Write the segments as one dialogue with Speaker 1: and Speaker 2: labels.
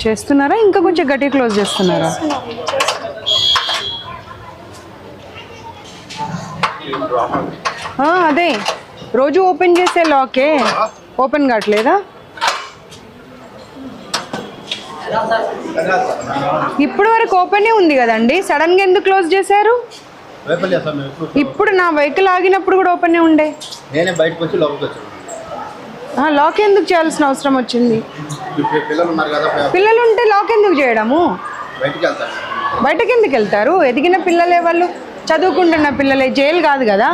Speaker 1: చేస్తున్నారా ఇంకా కొంచెం గట్టి క్లోజ్ చేస్తున్నారా? అదే రోజు ఓపెన్ చేసే లాకే ఓపెన్ కావట్లేదా? ఇప్పుడు వరకు ఓపెనే ఉంది కదండి, సడన్గా ఎందుకు క్లోజ్ చేశారు? ఇప్పుడు నా వెహికల్ ఆగినప్పుడు కూడా ఓపెనే ఉండే. లాక్ ఎందుకు చేయాల్సిన అవసరం వచ్చింది? పిల్లలు ఉంటే లాక్ ఎందుకు చేయడము? బయటకి ఎందుకు వెళ్తారు? ఎదిగిన పిల్లలే, వాళ్ళు చదువుకుంటున్న పిల్లలే, జైలు కాదు కదా.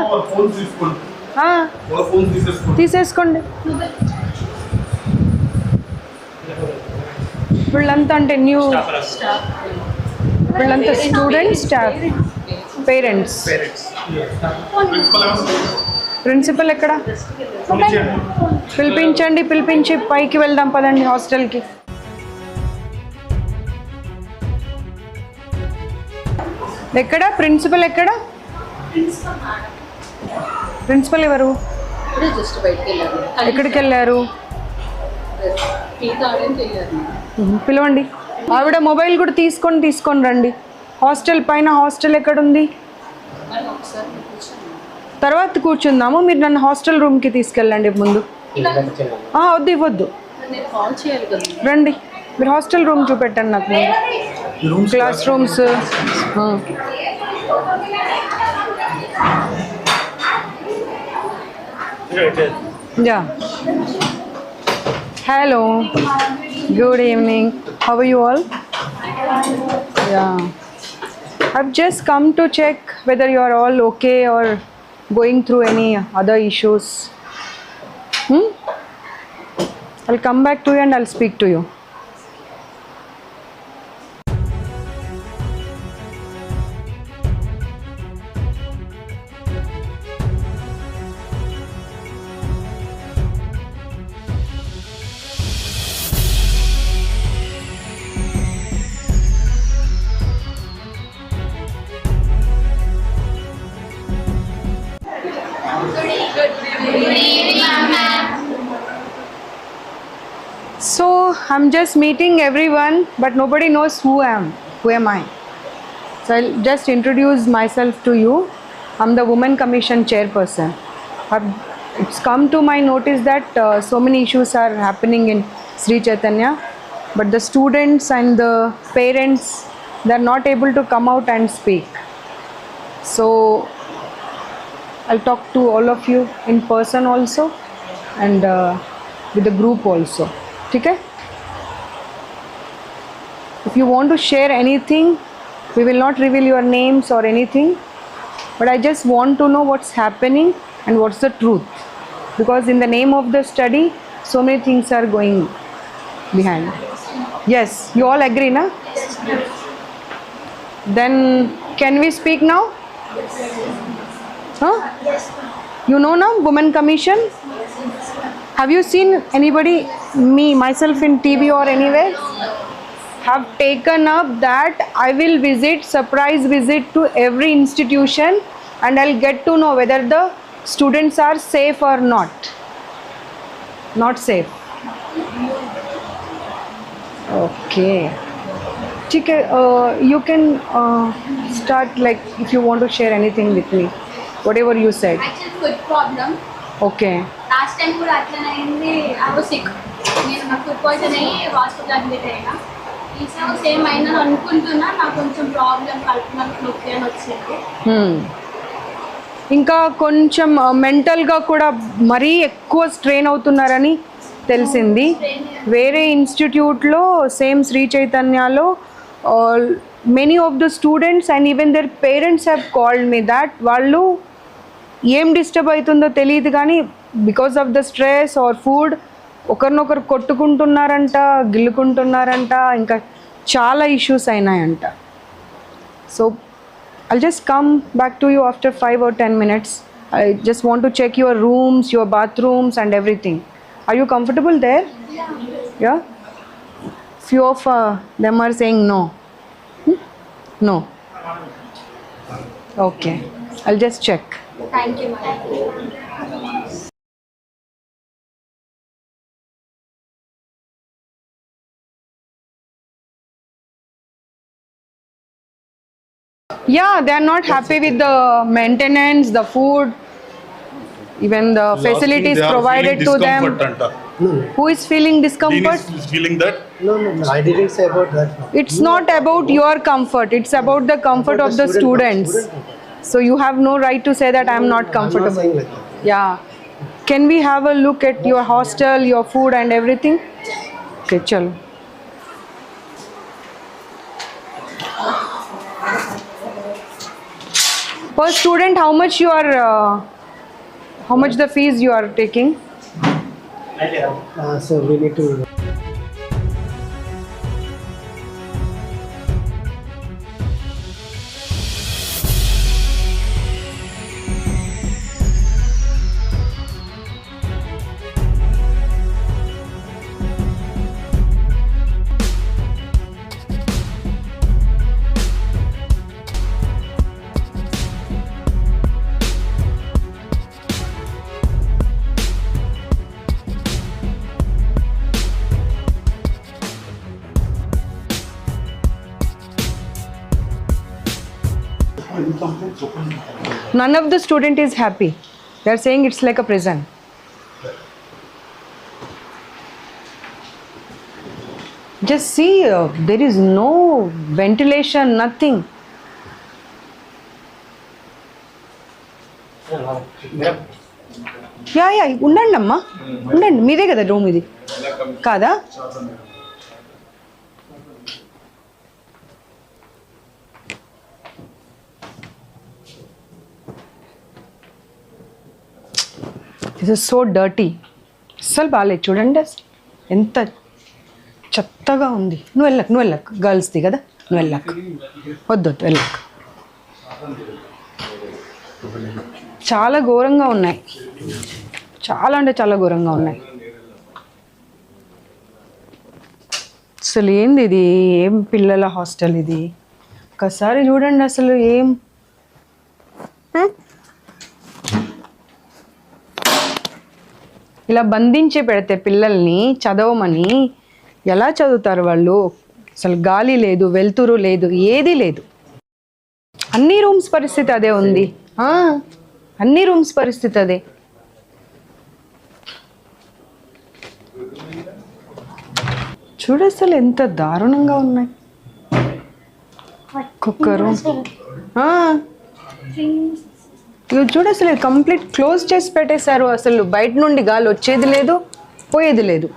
Speaker 1: తీసేసుకోండి. వీళ్ళంతా అంటే వీళ్ళంతా స్టూడెంట్స్, స్టాఫ్, పేరెంట్స్. ప్రిన్సిపల్ ఎక్కడ? పిలిపించి పైకి వెళ్దాం పదండి హాస్టల్కి. ఎక్కడ ప్రిన్సిపల్? ఎక్కడ ప్రిన్సిపల్? ఎవరు? ఎక్కడికి వెళ్ళారు? పిలవండి. ఆవిడ మొబైల్ కూడా తీసుకొని రండి. హాస్టల్ పైన హాస్టల్ ఎక్కడుంది? తర్వాత కూర్చుందాము. మీరు నన్ను హాస్టల్ రూమ్కి తీసుకెళ్ళండి ముందు. వద్దు రండి. మీరు హాస్టల్ రూమ్ చూపెట్టండి నాకు. Class rooms. Hello, good evening. How are you all? I've just come to check whether you are all okay or going through any other issues. I'll come back to you and I'll speak to you. So I'm just meeting everyone, but nobody knows who am I. So I'll just introduce myself to you. I'm the Women Commission Chairperson. It's come to my notice that so many issues are happening in Sri Chaitanya, but the students and the parents, they're not able to come out and speak. So I'll talk to all of you in person also, and with the group also. Okay? If you want to share anything, we will not reveal your names or anything, but I just want to know what's happening and what's the truth, because in the name of the study so many things are going behind. Yes, you all agree, na? Then can we speak now? Yes. You know now, Women Commission? Have you seen anybody, myself in TV or anywhere? Have taken up that I will surprise visit to every institution, and I'll get to know whether the students are safe or not. Not safe. Okay. You can start, like, if you want to share anything with me, whatever you said.
Speaker 2: Actually, food problem.
Speaker 1: Okay.
Speaker 2: Last time కూడా అట్లనే అయింది. I was sick. నేను నాకు food poison అయ్యి hospital admit అయినా. ఈసారి same అయినా అనుకుంటున్నా. నాకు కొంచెం ప్రాబ్లం కడుపులో నొప్పి అని వచ్చింది.
Speaker 1: ఇంకా కొంచెం మెంటల్గా కూడా మరీ ఎక్కువ స్ట్రెయిన్ అవుతున్నారని తెలిసింది. వేరే ఇన్స్టిట్యూట్లో, సేమ్ శ్రీ చైతన్యలో, many of the students and even their parents have called me that వాళ్ళు ఏం డిస్టర్బ్ అవుతుందో తెలియదు కానీ because of the stress or food ఒకరినొకరు కొట్టుకుంటున్నారంట, గిల్లుకుంటున్నారంట, ఇంకా చాలా ఇష్యూస్ అయినాయంట. So I'll just come back to you after 5 or 10 minutes. I just want to check your rooms, your bathrooms and everything. Are you comfortable there? Yeah? Few of them are saying no. No. Okay, I'll just check.
Speaker 2: Thank you madam.
Speaker 1: Yeah, they are not happy with the maintenance, the food, even the facilities provided to them. Who is feeling discomfort?
Speaker 3: Is feeling that
Speaker 4: No, I didn't say about that.
Speaker 1: It's not about your comfort, it's about the comfort of the students. So you have no right to say that I am not
Speaker 4: I'm not
Speaker 1: comfortable.
Speaker 4: saying like that.
Speaker 1: Yeah. Can we have a look at your hostel, your food and everything? Okay, chalo. Per student, how much the fees you are taking?
Speaker 4: So we need to.
Speaker 1: None of the student is happy. They are saying it's like a prison. Just see, there is no ventilation, nothing. Yeah ఉండండి అమ్మా ఉండండి, మీదే కదా room ఇది కాదా? This is so dirty, అస్సలు బాగాలేదు. చూడండి అసలు ఎంత చెత్తగా ఉంది. నువ్వు వెళ్ళకు గర్ల్స్ది కదా, నువ్వు వెళ్ళకు, వద్దు వెళ్ళకు. చాలా ఘోరంగా ఉన్నాయి, చాలా అంటే చాలా ఘోరంగా ఉన్నాయి. అసలు ఏంది ఇది? ఏం పిల్లల హాస్టల్ ఇది? ఒకసారి చూడండి అసలు ఏం ఇలా బంధించి పెడితే పిల్లల్ని చదవమని ఎలా చదువుతారు వాళ్ళు? అసలు గాలి లేదు, వెలుతురు లేదు, ఏదీ లేదు. అన్ని రూమ్స్ పరిస్థితి అదే ఉంది. అన్ని రూమ్స్ పరిస్థితి అదే. చూడు అసలు ఎంత దారుణంగా ఉన్నాయి. ఒక్కొక్క రూమ్ చూడు అసలు కంప్లీట్ క్లోజ్ చేసి పెట్టేశారు. అసలు బయట నుండి గాలి వచ్చేది లేదు, పోయేది లేదు.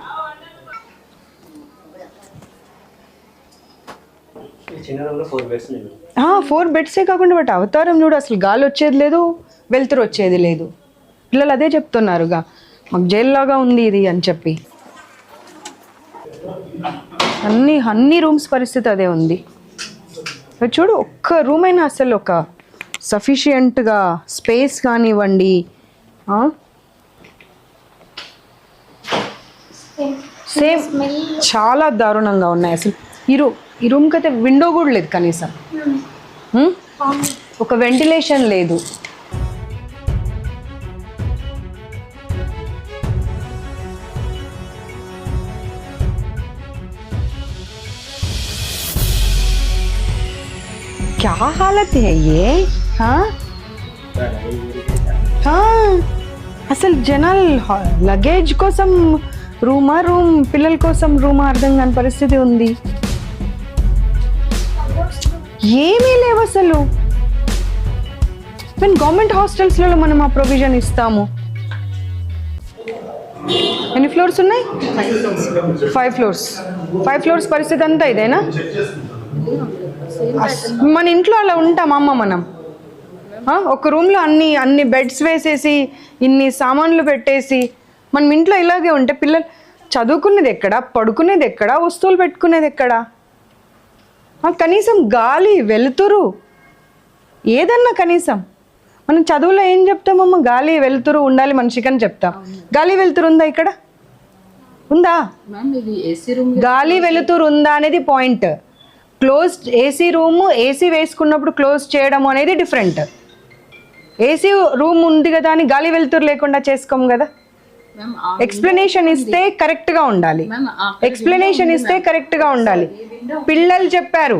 Speaker 1: ఫోర్ బెడ్సే కాకుండా బట్ అవతారం చూడు, అసలు గాలి వచ్చేది లేదు, వెలుతురు వచ్చేది లేదు. పిల్లలు అదే చెప్తున్నారుగా, మాకు జైల్లాగా ఉంది ఇది అని చెప్పి. అన్ని రూమ్స్ పరిస్థితి అదే ఉంది. చూడు, ఒక్క రూమ్ అయినా అసలు ఒక సఫిషియంట్గా స్పేస్ కానివ్వండి. సేమ్ చాలా దారుణంగా ఉన్నాయి అసలు. ఈ రూమ్కి అయితే విండో కూడా లేదు కనీసం, ఒక వెంటిలేషన్ లేదు. क्या हालत है ये? అసలు జనాలు లగేజ్ కోసం రూమ్ పిల్లల కోసం రూమ్ అర్థం కాని పరిస్థితి ఉంది. ఏమీ లేవు అసలు. మేము గవర్నమెంట్ హాస్టల్స్లలో మనం ఆ ప్రొవిజన్ ఇస్తాము. ఎన్ని ఫ్లోర్స్ ఉన్నాయి? 5 ఫ్లోర్స్. 5 ఫ్లోర్స్ పరిస్థితి అంతా ఇదేనా? మన ఇంట్లో అలా ఉంటామమ్మ మనం. ఒక రూమ్లో అన్ని బెడ్స్ వేసేసి ఇన్ని సామాన్లు పెట్టేసి మనం ఇంట్లో ఇలాగే ఉంటే పిల్లలు చదువుకునేది ఎక్కడ, పడుకునేది ఎక్కడ, వస్తువులు పెట్టుకునేది ఎక్కడ? కనీసం గాలి, వెలుతురు ఏదన్నా కనీసం. మనం చదువులో ఏం చెప్తామమ్మ? గాలి వెలుతురు ఉండాలి మనిషికి అని చెప్తాం. గాలి వెలుతురు ఉందా ఇక్కడ? ఉందా? గాలి వెలుతురు ఉందా అనేది point. Close AC room AC వేసుకున్నప్పుడు క్లోజ్ చేయడం అనేది డిఫరెంట్. ఏసీ రూమ్ ఉంది కదా అని గాలి వెలుతురు లేకుండా చేసుకోము కదా. ఎక్స్ప్లెనేషన్ ఇస్తే కరెక్ట్గా ఉండాలి. ఎక్స్ప్లెనేషన్ ఇస్తే కరెక్ట్గా ఉండాలి. పిల్లలు చెప్పారు,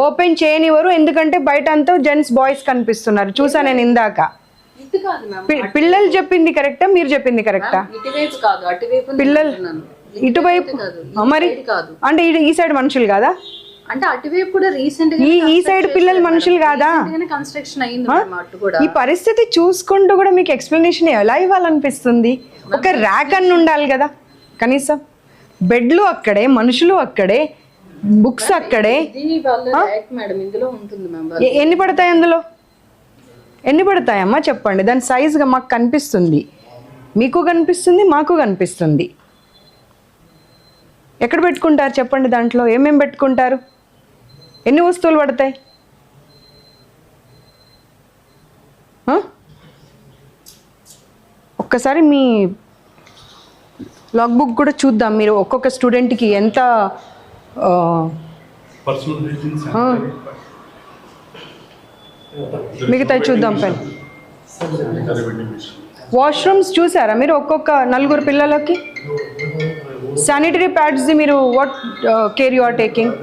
Speaker 1: ఓపెన్ చేయనివ్వరు ఎందుకంటే బయట అంతా జెంట్స్ బాయ్స్ కనిపిస్తున్నారు చూసా నేను ఇందాక. పిల్లలు చెప్పింది కరెక్టా, మీరు చెప్పింది కరెక్టా? పిల్లలు ఇటువైపు మరి అంటే ఈ సైడ్ మనుషులు కాదా?
Speaker 3: అంటే అటువైపు కూడా రీసెంట్
Speaker 1: ఈ సైడ్ పిల్లలు మనుషులు కాదా?
Speaker 3: కన్స్ట్రక్షన్ అయింది అటు కూడా.
Speaker 1: ఈ పరిస్థితి చూసుకుంటూ కూడా మీకు ఎక్స్ప్లెనేషన్ ఎలా ఇవ్వాలనిపిస్తుంది? ఒక ర్యాక్ అని ఉండాలి కదా కనీసం. బెడ్లు అక్కడే, మనుషులు అక్కడే, బుక్స్ అక్కడే.
Speaker 3: మేడం ఇందులో ఉంటుంది మ్యామ్.
Speaker 1: ఎన్ని పడతాయి అందులో? ఎన్ని పడతాయమ్మా చెప్పండి. దాని సైజుగా మాకు కనిపిస్తుంది, మీకు కనిపిస్తుంది, మాకు కనిపిస్తుంది. ఎక్కడ పెట్టుకుంటారు చెప్పండి? దాంట్లో ఏమేమి పెట్టుకుంటారు? ఎన్ని వస్తువులు పడతాయి? ఒక్కసారి మీ లాగ్ బుక్ కూడా చూద్దాం. మీరు ఒక్కొక్క స్టూడెంట్కి ఎంత మిగతా చూద్దాం. పెన్ వాష్రూమ్స్ చూసారా మీరు? ఒక్కొక్క 4 పిల్లలకి శానిటరీ ప్యాడ్స్ మీరు what care you are taking?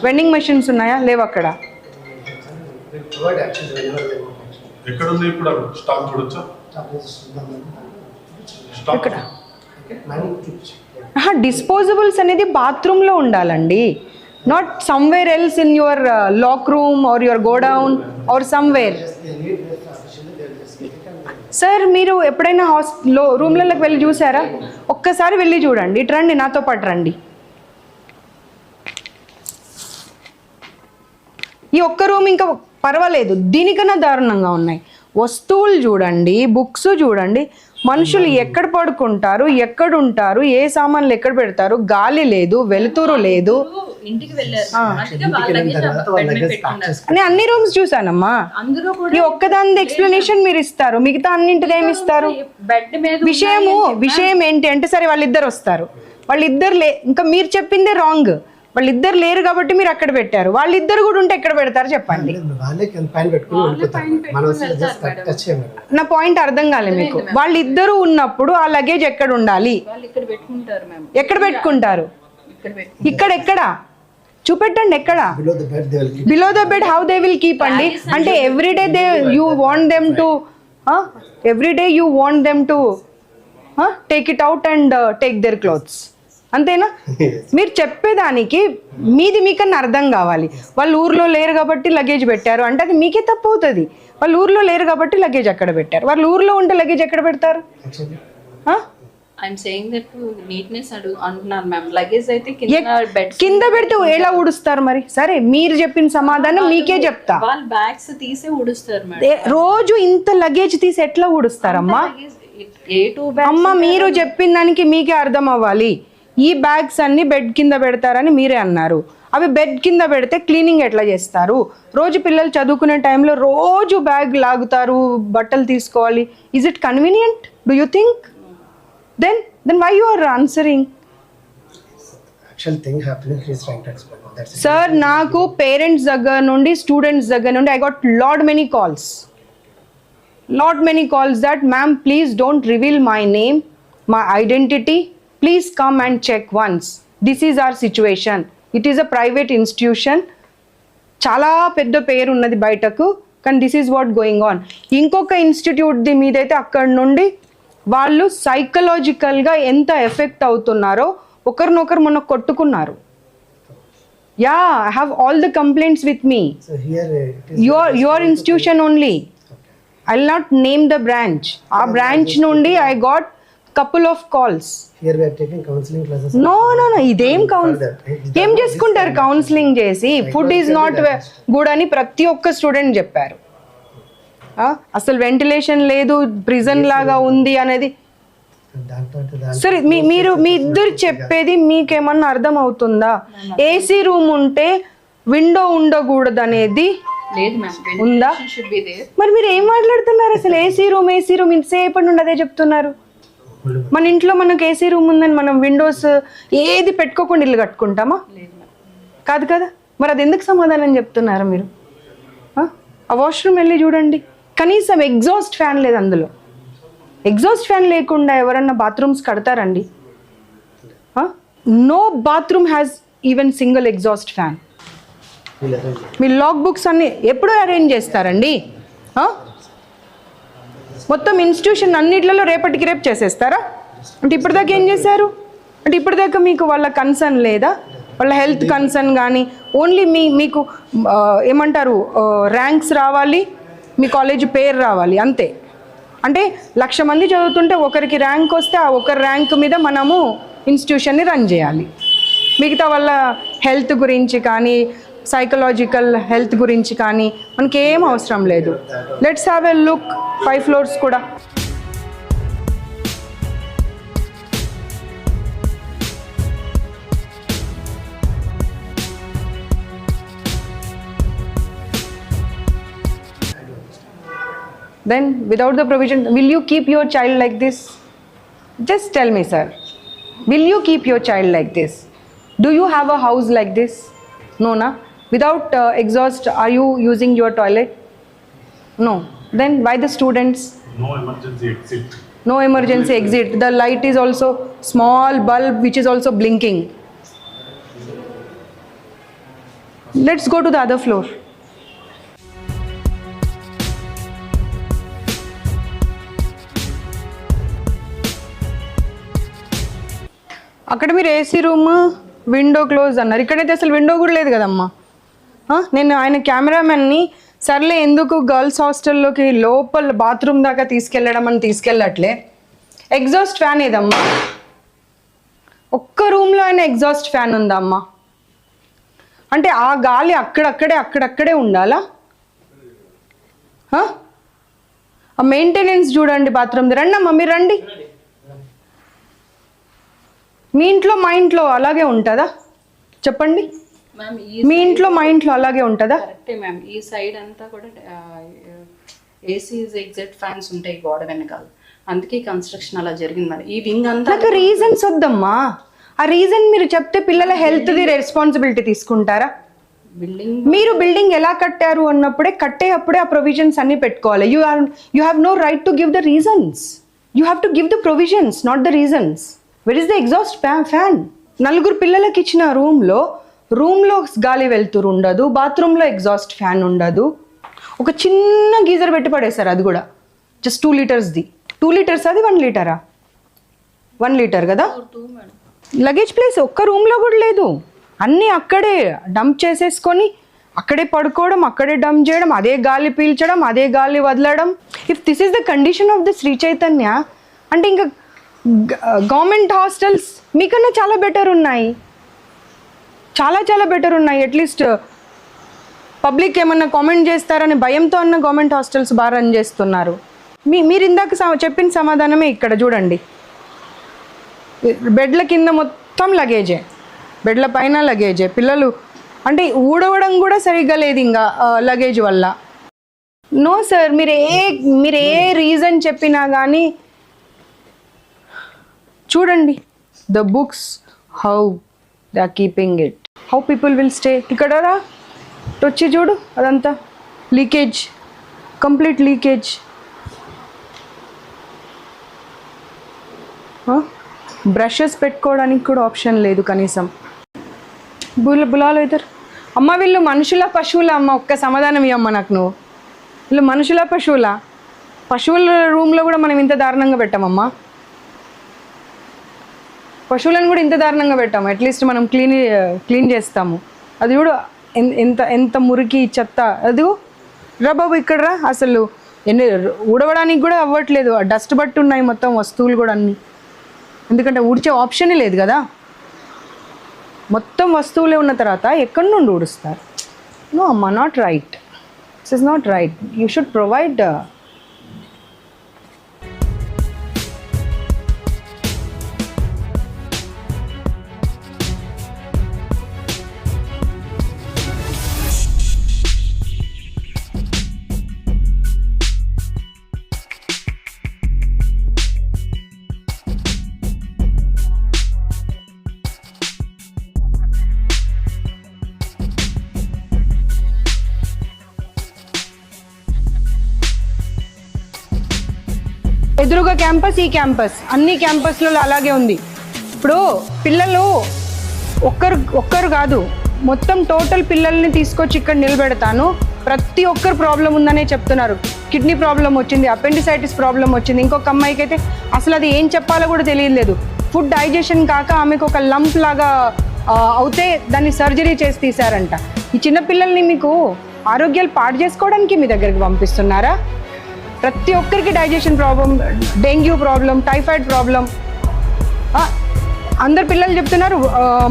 Speaker 1: Vending machines ఉన్నాయా? లేవు అక్కడ. ఇక్కడ డిస్పోజబుల్స్ అనేది బాత్రూంలో ఉండాలండి, not somewhere else in your lock room or your godown or somewhere. Sir మీరు ఎప్పుడైనా రూమ్లలోకి వెళ్ళి చూసారా? ఒక్కసారి వెళ్ళి చూడండి. ఇటు రండి, నాతో పాటు రండి. ఈ ఒక్క రూమ్ ఇంకా పర్వాలేదు, దీనికన్నా దారుణంగా ఉన్నాయి. వస్తువులు చూడండి, బుక్స్ చూడండి, మనుషులు ఎక్కడ పడుకుంటారు, ఎక్కడ ఉంటారు, ఏ సామాన్లు ఎక్కడ పెడతారు, గాలి లేదు, వెలుతురు లేదు.
Speaker 3: ఇంటికి
Speaker 1: నేను అన్ని రూమ్స్ చూసానమ్మా. ఈ ఒక్కదాని ఎక్స్ప్లెనేషన్ మీరు ఇస్తారు, మిగతా అన్నింటిది ఏమి ఇస్తారు? విషయం ఏంటి అంటే, సరే వాళ్ళిద్దరు వస్తారు, వాళ్ళిద్దరు ఇంకా మీరు చెప్పిందే రాంగ్. వాళ్ళిద్దరు లేరు కాబట్టి మీరు అక్కడ పెట్టారు. వాళ్ళిద్దరు కూడా ఉంటే ఎక్కడ పెడతారు చెప్పండి? నా పాయింట్ అర్థం కాలే మీకు. వాళ్ళిద్దరు ఉన్నప్పుడు ఆ లగేజ్ ఎక్కడ ఉండాలి? ఎక్కడ పెట్టుకుంటారు? ఇక్కడ చూపెట్టండి. ఎక్కడ? Below the bed. How they will keep అండి? అంటే everyday you want them to take it out and take their clothes, అంతేనా? మీరు చెప్పేదానికి మీకన్నా అర్థం కావాలి. వాళ్ళు ఊర్లో లేరు కాబట్టి లగేజ్ పెట్టారు అంటే అది మీకే తప్పు అవుతుంది. వాళ్ళు ఊర్లో లేరు కాబట్టి లగేజ్ అక్కడ పెట్టారు. వాళ్ళు ఊర్లో ఉంటే లగేజ్ ఎక్కడ పెడతారు? కింద పెడితే ఎలా ఊడుస్తారు మరి? సరే మీరు చెప్పిన సమాధానం మీకే చెప్తా.
Speaker 3: బ్యాగ్స్ తీసి ఊడుస్తారు.
Speaker 1: రోజు ఇంత లగేజ్ తీసి ఎట్లా ఊడుస్తారమ్మా? అమ్మ మీరు చెప్పిన దానికి మీకే అర్థం అవ్వాలి. ఈ బ్యాగ్స్ అన్ని బెడ్ కింద పెడతారని మీరే అన్నారు. అవి బెడ్ కింద పెడితే క్లీనింగ్ ఎట్లా చేస్తారు? రోజు పిల్లలు చదువుకునే టైంలో రోజు బ్యాగ్ లాగుతారు, బట్టలు తీసుకోవాలి. Is it convenient? Do you think? Then why you are answering? Sir నాకు పేరెంట్స్ దగ్గర నుండి, స్టూడెంట్స్ దగ్గర నుండి I got lot many calls that ma'am please don't reveal my name, my identity, please come and check once. This is our situation. It is a private institution. చాలా పెద్ద పేరు ఉన్నది బయటకు, కానీ this is what going on. ఇంకొక institute the మీదైతే అక్కడ నుండి వాళ్ళు సైకలాజికల్గా ఎంత ఎఫెక్ట్ అవుతున్నారో ఒకరినొకరు మొన్న కొట్టుకున్నారు. Yeah, I have all the complaints with me. Your institution only. I'll not name the branch. Our branch nundi I got couple of calls.
Speaker 4: Here we are taking counseling classes.
Speaker 1: No. Idem ఏం చేసుకుంటారు counselling చేసి? Food is not good అని ప్రతి ఒక్క student చెప్పారు. అసలు ventilation లేదు, prison లాగా ఉంది అనేది. సరే మీరు మీ ఇద్దరు చెప్పేది మీకేమన్నా అర్థం అవుతుందా? ఏసీ రూమ్ ఉంటే విండో ఉండకూడదు అనేది ఉందా? మరి మీరు ఏం మాట్లాడుతున్నారు అసలు? ఏసీ రూమ్ ఇంతసేపటి నుండి అదే చెప్తున్నారు. మన ఇంట్లో మనకు ఏసీ రూమ్ ఉందని మనం విండోస్ ఏది పెట్టుకోకుండా ఇల్లు కట్టుకుంటామా? కాదు కదా, మరి అది ఎందుకు సమాధానం చెప్తున్నారు మీరు? ఆ వాష్రూమ్ వెళ్ళి చూడండి, కనీసం ఎగ్జాస్ట్ ఫ్యాన్ లేదు అందులో. ఎగ్జాస్ట్ ఫ్యాన్ లేకుండా ఎవరన్నా బాత్రూమ్స్ కడతారండి? No bathroom has even single exhaust fan. మీ లాగ్ బుక్స్ అన్నీ ఎప్పుడు అరేంజ్ చేస్తారండి? మొత్తం ఇన్స్టిట్యూషన్ అన్నిట్లలో రేపటికి రేపు చేసేస్తారా? అంటే ఇప్పటిదాకా ఏం చేశారు? అంటే ఇప్పటిదాకా మీకు వాళ్ళ కన్సర్న్ లేదా? వాళ్ళ హెల్త్ కన్సర్న్ కానీ ఓన్లీ మీకు ఏమంటారు ర్యాంక్స్ రావాలి, మీ కాలేజ్ పేరు రావాలి అంతే. అంటే 1,00,000 మంది చదువుతుంటే ఒకరికి ర్యాంక్ వస్తే ఆ ఒకరి ర్యాంక్ మీద మనము ఇన్స్టిట్యూషన్ని రన్ చేయాలి. మిగతా వాళ్ళ హెల్త్ గురించి కానీ సైకలాజికల్ హెల్త్ గురించి కానీ మనకి ఏం అవసరం లేదు. Let's have a look 5 floors కూడా. Then without the provision, will you keep your child like this? Just tell me, sir. Will you keep your child like this? Do you have a house like this? No, na? Without exhaust, are you using your toilet? No. Then why the students?
Speaker 5: No emergency exit.
Speaker 1: No emergency exit. The light is also small bulb which is also blinking. Let's go to the other floor. అక్కడ మీరు AC room window close అన్నారు, ఇక్కడైతే అసలు window కూడా లేదు కదమ్మా. నేను ఆయన కెమెరామెన్ని సర్లే ఎందుకు గర్ల్స్ హాస్టల్లోకి లోపల బాత్రూమ్ దాకా తీసుకెళ్ళడం అని తీసుకెళ్ళట్లే. ఎగ్జాస్ట్ ఫ్యాన్ ఏదమ్మా? ఒక్క రూమ్లో అయినా ఎగ్జాస్ట్ ఫ్యాన్ ఉందమ్మా? అంటే ఆ గాలి అక్కడక్కడే ఉండాలా? ఆ మెయింటెనెన్స్ చూడండి బాత్రూమ్. రండి అమ్మా, మీరు రండి. మీ ఇంట్లో మా ఇంట్లో అలాగే ఉంటుందా చెప్పండి?
Speaker 3: మ్యామ్
Speaker 1: మీ ఇంట్లో మా ఇంట్లో అలాగే ఉంటుందా?
Speaker 3: కరెక్టే మ్యామ్. ఈ సైడ్ అంతా కూడా ఏసీస్ ఎగ్జిట్ ఫ్యాన్స్ ఉంటాయి గోడ వెనకాల, అందుకే కన్స్ట్రక్షన్ అలా జరిగింది మరి. ఈ వింగ్ అంతా
Speaker 1: నాకు రీజన్స్ వద్దమ్మా. ఆ రీజన్ మీరు చెప్తే పిల్లల హెల్త్ది రెస్పాన్సిబిలిటీ తీసుకుంటారా? మీరు బిల్డింగ్ ఎలా కట్టారు అన్నప్పుడే కట్టేటప్పుడే ఆ ప్రొవిజన్స్ అన్ని పెట్టుకోవాలి. You have no right to give the reasons. You have to give the provisions, not the reasons. Where is the exhaust fan? 4 పిల్లలకి ఇచ్చిన రూమ్లో గాలి వెళ్తురు ఉండదు, బాత్రూంలో ఎగ్జాస్ట్ ఫ్యాన్ ఉండదు. ఒక చిన్న గీజర్ పెట్టి పడేశారు, అది కూడా జస్ట్ 2 లీటర్స్ది. 2 లీటర్స్ అది 1 లీటరా? 1 లీటర్ కదా. లగేజ్ ప్లేస్ ఒక్క రూమ్లో కూడా లేదు. అన్నీ అక్కడే డంప్ చేసేసుకొని అక్కడే పడుకోవడం, అక్కడే డంప్ చేయడం, అదే గాలి పీల్చడం, అదే గాలి వదలడం. If this is the condition of the Sri Chaitanya అంటే ఇంకా గవర్నమెంట్ హాస్టల్స్ మీకన్నా చాలా బెటర్ ఉన్నాయి, చాలా బెటర్ ఉన్నాయి. అట్లీస్ట్ పబ్లిక్ ఏమన్నా కామెంట్ చేస్తారని భయంతో అన్న గవర్నమెంట్ హాస్టల్స్ బాగా రన్ చేస్తున్నారు. మీరు ఇందాక చెప్పిన సమాధానమే ఇక్కడ చూడండి. బెడ్ల కింద మొత్తం లగేజే, బెడ్ల పైన లగేజే. పిల్లలు అంటే ఊడవడం కూడా సరిగ్గా లేదు ఇంకా లగేజ్ వల్ల. నో సార్, మీరు ఏ రీజన్ చెప్పినా కానీ చూడండి the books how they are keeping it, how people will stay. ఇక్కడ రా వచ్చి చూడు, అదంతా లీకేజ్, కంప్లీట్ లీకేజ్. బ్రషెస్ పెట్టుకోవడానికి కూడా ఆప్షన్ లేదు కనీసం. బులాలు అవుతారు. అమ్మ వీళ్ళు మనుషుల పశువుల అమ్మ? ఒక్క సమాధానం ఇవ్వమ్మ నాకు నువ్వు. వీళ్ళు మనుషుల పశువుల? పశువుల రూమ్లో కూడా మనం ఇంత దారుణంగా పెట్టామమ్మా. పశువులను కూడా ఇంత దారుణంగా పెట్టాము. అట్లీస్ట్ మనం క్లీన్ చేస్తాము. అది కూడా ఎంత మురికి చెత్త. అదిగో రా బాబు ఇక్కడ రా. అసలు ఊడవడానికి కూడా అవ్వట్లేదు, డస్ట్ బట్టి ఉన్నాయి మొత్తం వస్తువులు కూడా అన్నీ. ఎందుకంటే ఊడ్చే ఆప్షనే లేదు కదా. మొత్తం వస్తువులే ఉన్న తర్వాత ఎక్కడి నుండి ఊడుస్తారు? నో అమ్మా, not right. This is not right. You should provide ఎదురుగా క్యాంపస్, ఈ క్యాంపస్, అన్ని క్యాంపస్లలో అలాగే ఉంది. ఇప్పుడు పిల్లలు ఒక్కరు కాదు, మొత్తం టోటల్ పిల్లల్ని తీసుకొచ్చి ఇక్కడ నిలబెడతాను, ప్రతి ఒక్కరు ప్రాబ్లం ఉందనే చెప్తున్నారు. కిడ్నీ ప్రాబ్లం వచ్చింది, అపెండిసైటిస్ ప్రాబ్లం వచ్చింది, ఇంకొక అమ్మాయికి అయితే అసలు అది ఏం చెప్పాలో కూడా తెలియలేదు. ఫుడ్ డైజెషన్ కాక ఆమెకు ఒక లంప్ లాగా అవుతే దాన్ని సర్జరీ చేసి తీశారంట. ఈ చిన్నపిల్లల్ని మీకు ఆరోగ్యాలు పాడు చేసుకోవడానికి మీ దగ్గరికి పంపిస్తున్నారా? ప్రతి ఒక్కరికి digestion problem, dengue problem, typhoid problem. అందరు పిల్లలు చెప్తున్నారు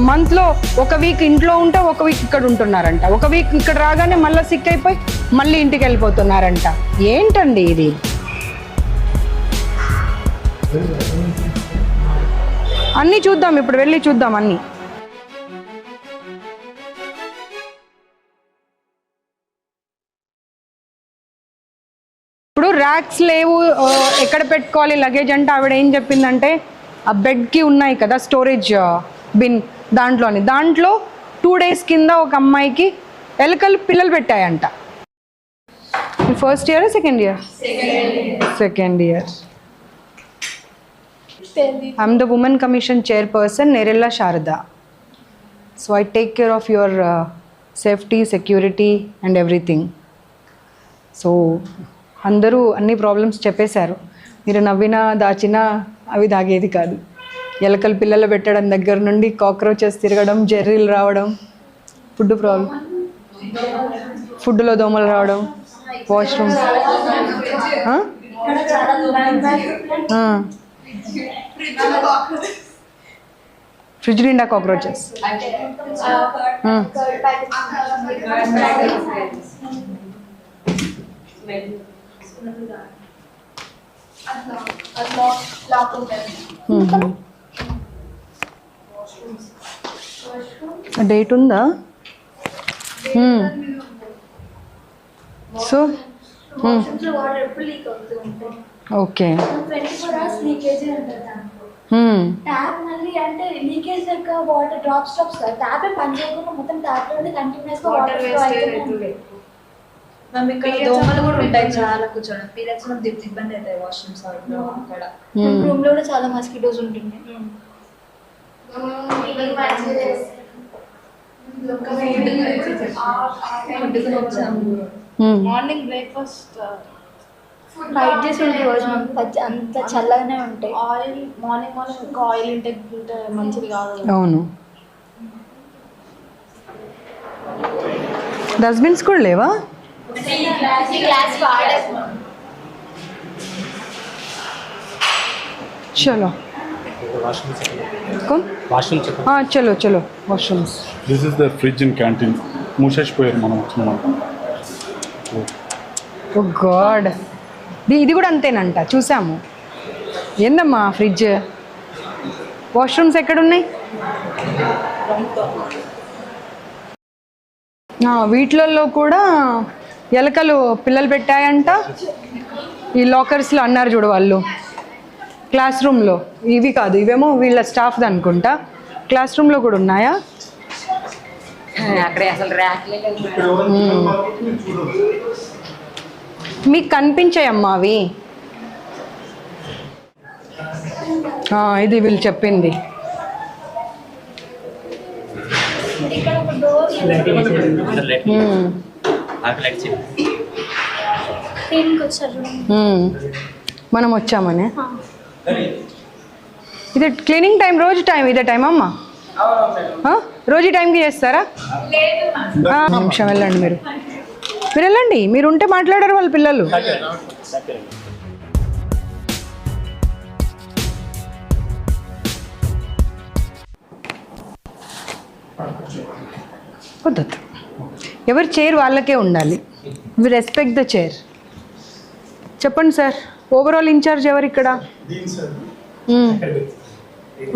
Speaker 1: మంత్లో ఒక వీక్ ఇంట్లో ఉంటే ఒక వీక్ ఇక్కడ ఉంటున్నారంట, ఒక వీక్ ఇక్కడ రాగానే మళ్ళీ సిక్ అయిపోయి మళ్ళీ ఇంటికి వెళ్ళిపోతున్నారంట. ఏంటండి ఇది? అన్నీ చూద్దాం, ఇప్పుడు వెళ్ళి చూద్దాం అన్నీ. ఇప్పుడు ర్యాక్స్ లేవు, ఎక్కడ పెట్టుకోవాలి లగేజ్ అంటే ఆవిడ ఏం చెప్పిందంటే ఆ బెడ్కి ఉన్నాయి కదా స్టోరేజ్ బిన్, దాంట్లో 2 days కింద ఒక అమ్మాయికి ఎలకలు పిల్లలు పెట్టాయంట. First year second year? Second year. I'm the women commission chairperson Nerella Sharada. So I take care of your safety, security and everything. So అందరూ అన్ని ప్రాబ్లమ్స్ చెప్పేశారు. మీరు నవ్వినా దాచినా అవి దాగేది కాదు. ఎలకలు పిల్లలు పెట్టడం దగ్గర నుండి కాక్రోచెస్ తిరగడం, జెర్రీలు రావడం, ఫుడ్ ప్రాబ్లం, ఫుడ్లో దోమలు రావడం, వాష్రూమ్, ఫ్రిడ్జ్ నిండా కాక్రోచెస్. డేట్ ఉందా? So okay.
Speaker 6: ట్యాప్ మళ్ళీ అంటే లీకేజ్ లెక్క వాటర్ డ్రాప్స్ ట్యాప్ పని చేయకుండా మొత్తం ట్యాప్ లో కంటిన్యూస్ గా వాటర్ అవుతుంది. మనం ఇక్కడ దోమలు కూడా ఉంటాయి చాలా, కూర్చోడం పీరియడ్స్ లో ఇబ్బంది అవుతాయి వాష్రూమ్స్ అక్కడ. రూమ్ లో కూడా చాలా మస్కిటోస్ ఉంటుండే.
Speaker 2: మార్నింగ్ బ్రేక్ఫాస్ట్
Speaker 6: ఫైట్ చేసి ఉంటే రోజు అంత చల్లగానే ఉంటాయి.
Speaker 2: ఆయిల్ మార్నింగ్ ఇంకా ఆయిల్ ఇంటేక్ ఉంటే మంచిది కాదు.
Speaker 1: అవును. డస్ట్బిన్స్ కూడా లేవా? चलो कौन
Speaker 5: వాష్రూమ్
Speaker 1: हाँ चलो चलो washrooms.
Speaker 5: This is the fridge in canteen. మూసేసిపోయారు మనం వచ్చినాం.
Speaker 1: ఓ గాడ్, ఇది కూడా అంతేనంట, చూసాము. ఏందమ్మా ఫ్రిడ్జ్? వాష్రూమ్స్ ఎక్కడున్నాయి? వీటిలలో కూడా ఎలకలు పిల్లలు పెట్టాయంట. ఈ లాకర్స్లో అన్నారు చూడు వాళ్ళు, క్లాస్ రూమ్లో. ఇవి కాదు, ఇవేమో వీళ్ళ స్టాఫ్ది అనుకుంటా. క్లాస్ రూమ్లో కూడా ఉన్నాయా?
Speaker 3: అక్కడే అసలు
Speaker 1: మీకు కనిపించాయమ్మా అవి? ఇది వీళ్ళు చెప్పింది. మనం వచ్చామనే. ఇది క్లీనింగ్ టైం, రోజు టైం ఇదే టైం అమ్మా? రోజు టైంకి చేస్తారా? నిమిషం వెళ్ళండి, మీరు వెళ్ళండి. మీరు ఉంటే మాట్లాడారు వాళ్ళ పిల్లలు. వద్దొద్దు, ఎవరి చైర్ వాళ్ళకే ఉండాలి. We respect the chair. చెప్పండి సార్, ఓవరాల్ ఇన్ఛార్జ్ ఎవరు ఇక్కడ?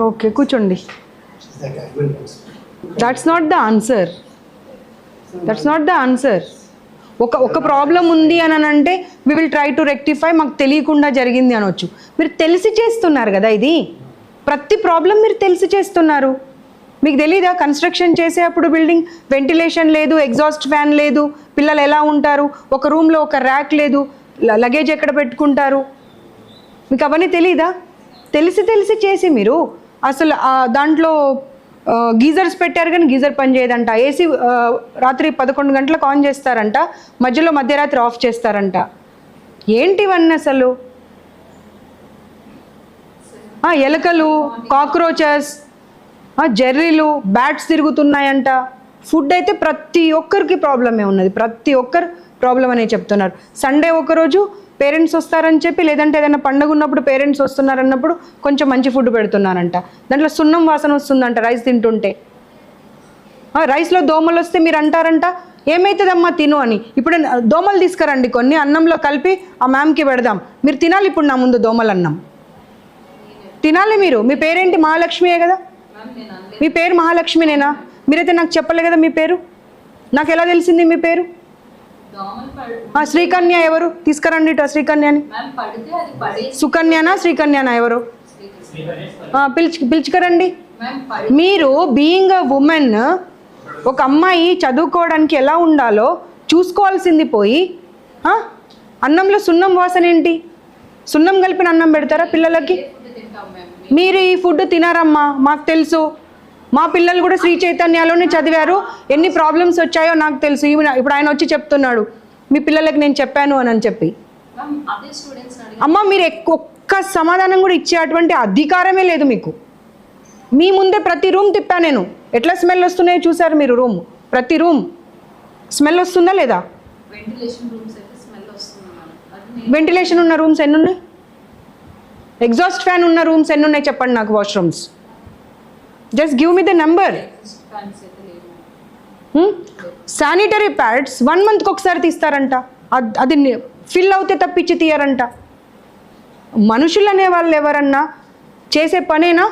Speaker 1: ఓకే, కూర్చోండి. That's not the answer. That's not the answer. ఒక ప్రాబ్లం ఉంది అని అంటే we will try to rectify. మాకు తెలియకుండా జరిగింది అనొచ్చు. మీరు తెలిసి చేస్తున్నారు కదా ఇది. ప్రతి ప్రాబ్లం మీరు తెలిసి చేస్తున్నారు. మీకు తెలీదా? కన్స్ట్రక్షన్ చేసేటప్పుడు బిల్డింగ్ వెంటిలేషన్ లేదు, ఎగ్జాస్ట్ ఫ్యాన్ లేదు, పిల్లలు ఎలా ఉంటారు, ఒక రూమ్లో ఒక ర్యాక్ లేదు, లగేజ్ ఎక్కడ పెట్టుకుంటారు? మీకు అవన్నీ తెలీదా? తెలిసి చేసి మీరు అసలు దాంట్లో గీజర్స్ పెట్టారు కానీ గీజర్ పని చేయదంట. ఏసీ రాత్రి 11 గంటలకు ఆన్ చేస్తారంట, మధ్యరాత్రి ఆఫ్ చేస్తారంట. ఏంటివన్నీ అసలు? ఎలకలు, కాక్రోచెస్, జెర్రీలు, బ్యాట్స్ తిరుగుతున్నాయంట. ఫుడ్ అయితే ప్రతి ఒక్కరికి ప్రాబ్లమే ఉన్నది, ప్రతి ఒక్కరు ప్రాబ్లం అనే చెప్తున్నారు. సండే ఒకరోజు పేరెంట్స్ వస్తారని చెప్పి, లేదంటే ఏదైనా పండుగ ఉన్నప్పుడు పేరెంట్స్ వస్తున్నారన్నప్పుడు కొంచెం మంచి ఫుడ్ పెడుతున్నారంట. దాంట్లో సున్నం వాసన వస్తుందంట రైస్ తింటుంటే. రైస్లో దోమలు వస్తే మీరు అంటారంట ఏమవుతుందమ్మా తిను అని. ఇప్పుడు దోమలు తీసుకురండి కొన్ని, అన్నంలో కలిపి ఆ మ్యామ్కి పెడదాం. మీరు తినాలి ఇప్పుడు నా ముందు దోమలు అన్నం తినాలి మీరు. మీ పేరేంటి? మహాలక్ష్మియే కదా? మీ పేరు మహాలక్ష్మినేనా? మీరైతే నాకు చెప్పలే కదా మీ పేరు. నాకు ఎలా తెలిసింది మీ పేరు? శ్రీకన్య ఎవరు? తీసుకురండి శ్రీకన్యని. సుకన్యనా శ్రీకన్యనా ఎవరు? పిలుచుకరండి. మీరు బీయింగ్ అ ఉమెన్, ఒక అమ్మాయి చదువుకోవడానికి ఎలా ఉండాలో చూసుకోవాల్సింది పోయి అన్నంలో సున్నం వాసన ఏంటి? సున్నం కలిపిన అన్నం పెడతారా పిల్లలకి? మీరు ఈ ఫుడ్ తినారమ్మా, మాకు తెలుసు. మా పిల్లలు కూడా శ్రీ చైతన్యలోనే చదివారు. ఎన్ని ప్రాబ్లమ్స్ వచ్చాయో నాకు తెలుసు. ఇప్పుడు ఆయన వచ్చి చెప్తున్నాడు మీ పిల్లలకి నేను చెప్పాను అని చెప్పి. అమ్మ మీరు ఒక్క సమాధానం కూడా ఇచ్చేటువంటి అధికారమే లేదు మీకు. మీ ముందే ప్రతి రూమ్ తిప్పా నేను. ఎట్లా స్మెల్ వస్తున్నాయో చూసారు మీరు. రూమ్ ప్రతి రూమ్ స్మెల్ వస్తుందా లేదా? వెంటిలేషన్ ఉన్న రూమ్స్ ఎన్ని ఉన్నాయి? ఎగ్జాస్ట్ ఫ్యాన్ ఉన్న రూమ్స్ ఎన్ని ఉన్నాయి చెప్పండి నాకు. Washrooms just give me the number. Sanitary pads 1 monthకి ఒకసారి తీస్తారంట. అది ఫిల్ అవుతే తప్పించి తీయరంట. మనుషులు అనే వాళ్ళు ఎవరన్నా చేసే పనేనా?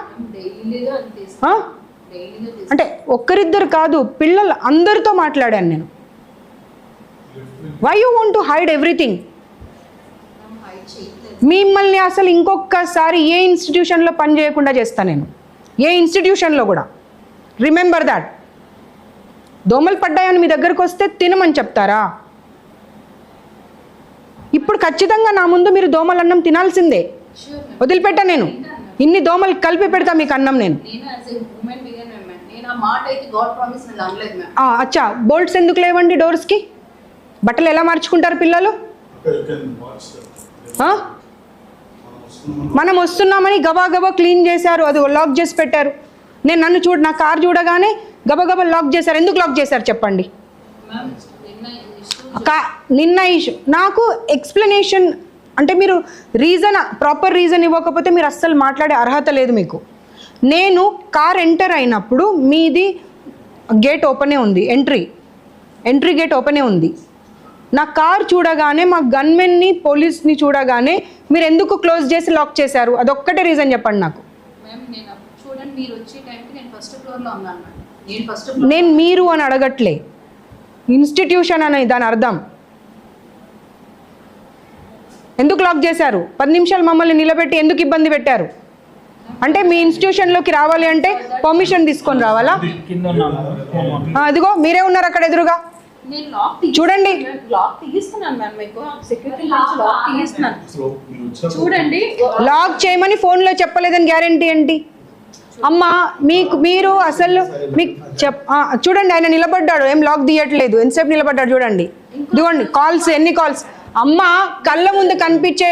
Speaker 1: అంటే ఒక్కరిద్దరు కాదు, పిల్లలు అందరితో మాట్లాడాను నేను. Why you want to hide everything? మిమ్మల్ని అసలు ఇంకొకసారి ఏ ఇన్స్టిట్యూషన్లో పని చేయకుండా చేస్తాను నేను, ఏ ఇన్స్టిట్యూషన్లో కూడా. Remember that. దోమలు పడ్డాయని మీ దగ్గరకు వస్తే తినమని చెప్తారా? ఇప్పుడు ఖచ్చితంగా నా ముందు మీరు దోమల అన్నం తినాల్సిందే. వదిలిపెట్టా నేను. ఇన్ని దోమలు కలిపి పెడతా మీకు అన్నం నేను. అచ్చా, బోల్ట్స్ ఎందుకు లేవండి డోర్స్కి? బట్టలు ఎలా మార్చుకుంటారు పిల్లలు? మనం వస్తున్నామని గబా క్లీన్ చేశారు, అది లాక్ చేసి పెట్టారు. నన్ను నా కార్ చూడగానే గబా లాక్ చేశారు. ఎందుకు లాక్ చేశారు చెప్పండి? నిన్న ఇష్యూ నాకు ఎక్స్ప్లెనేషన్ అంటే మీరు ప్రాపర్ రీజన్ ఇవ్వకపోతే మీరు అస్సలు మాట్లాడే అర్హత లేదు మీకు. నేను కార్ ఎంటర్ అయినప్పుడు మీది గేట్ ఓపెనే ఉంది, ఎంట్రీ గేట్ ఓపెనే ఉంది. నా కార్ చూడగానే మా గన్మెన్ని పోలీస్ని చూడగానే మీరు ఎందుకు క్లోజ్ చేసి లాక్ చేశారు? అదొక్కటే రీజన్ చెప్పండి నాకు. నేను మీరు అని అడగట్లే, ఇన్స్టిట్యూషన్ అని దాని అర్థం. ఎందుకు లాక్ చేశారు? 10 నిమిషాలు మమ్మల్ని నిలబెట్టి ఎందుకు ఇబ్బంది పెట్టారు? అంటే మీ ఇన్స్టిట్యూషన్లోకి రావాలి అంటే పర్మిషన్ తీసుకొని రావాలా? అదిగో మీరే ఉన్నారు అక్కడ ఎదురుగా, చూడండి.
Speaker 3: చూడండి,
Speaker 1: లాక్ చేయమని ఫోన్లో చెప్పలేదని గ్యారంటీ ఏంటి? అమ్మా మీరు అసలు మీకు చూడండి, ఆయన నిలబడ్డాడు, ఏం లాక్ తీయట్లేదు. ఎంతసేపు నిలబడ్డాడు చూడండి. ఇదిగోండి కాల్స్, ఎన్ని కాల్స్. అమ్మ కళ్ళ ముందు కనిపించే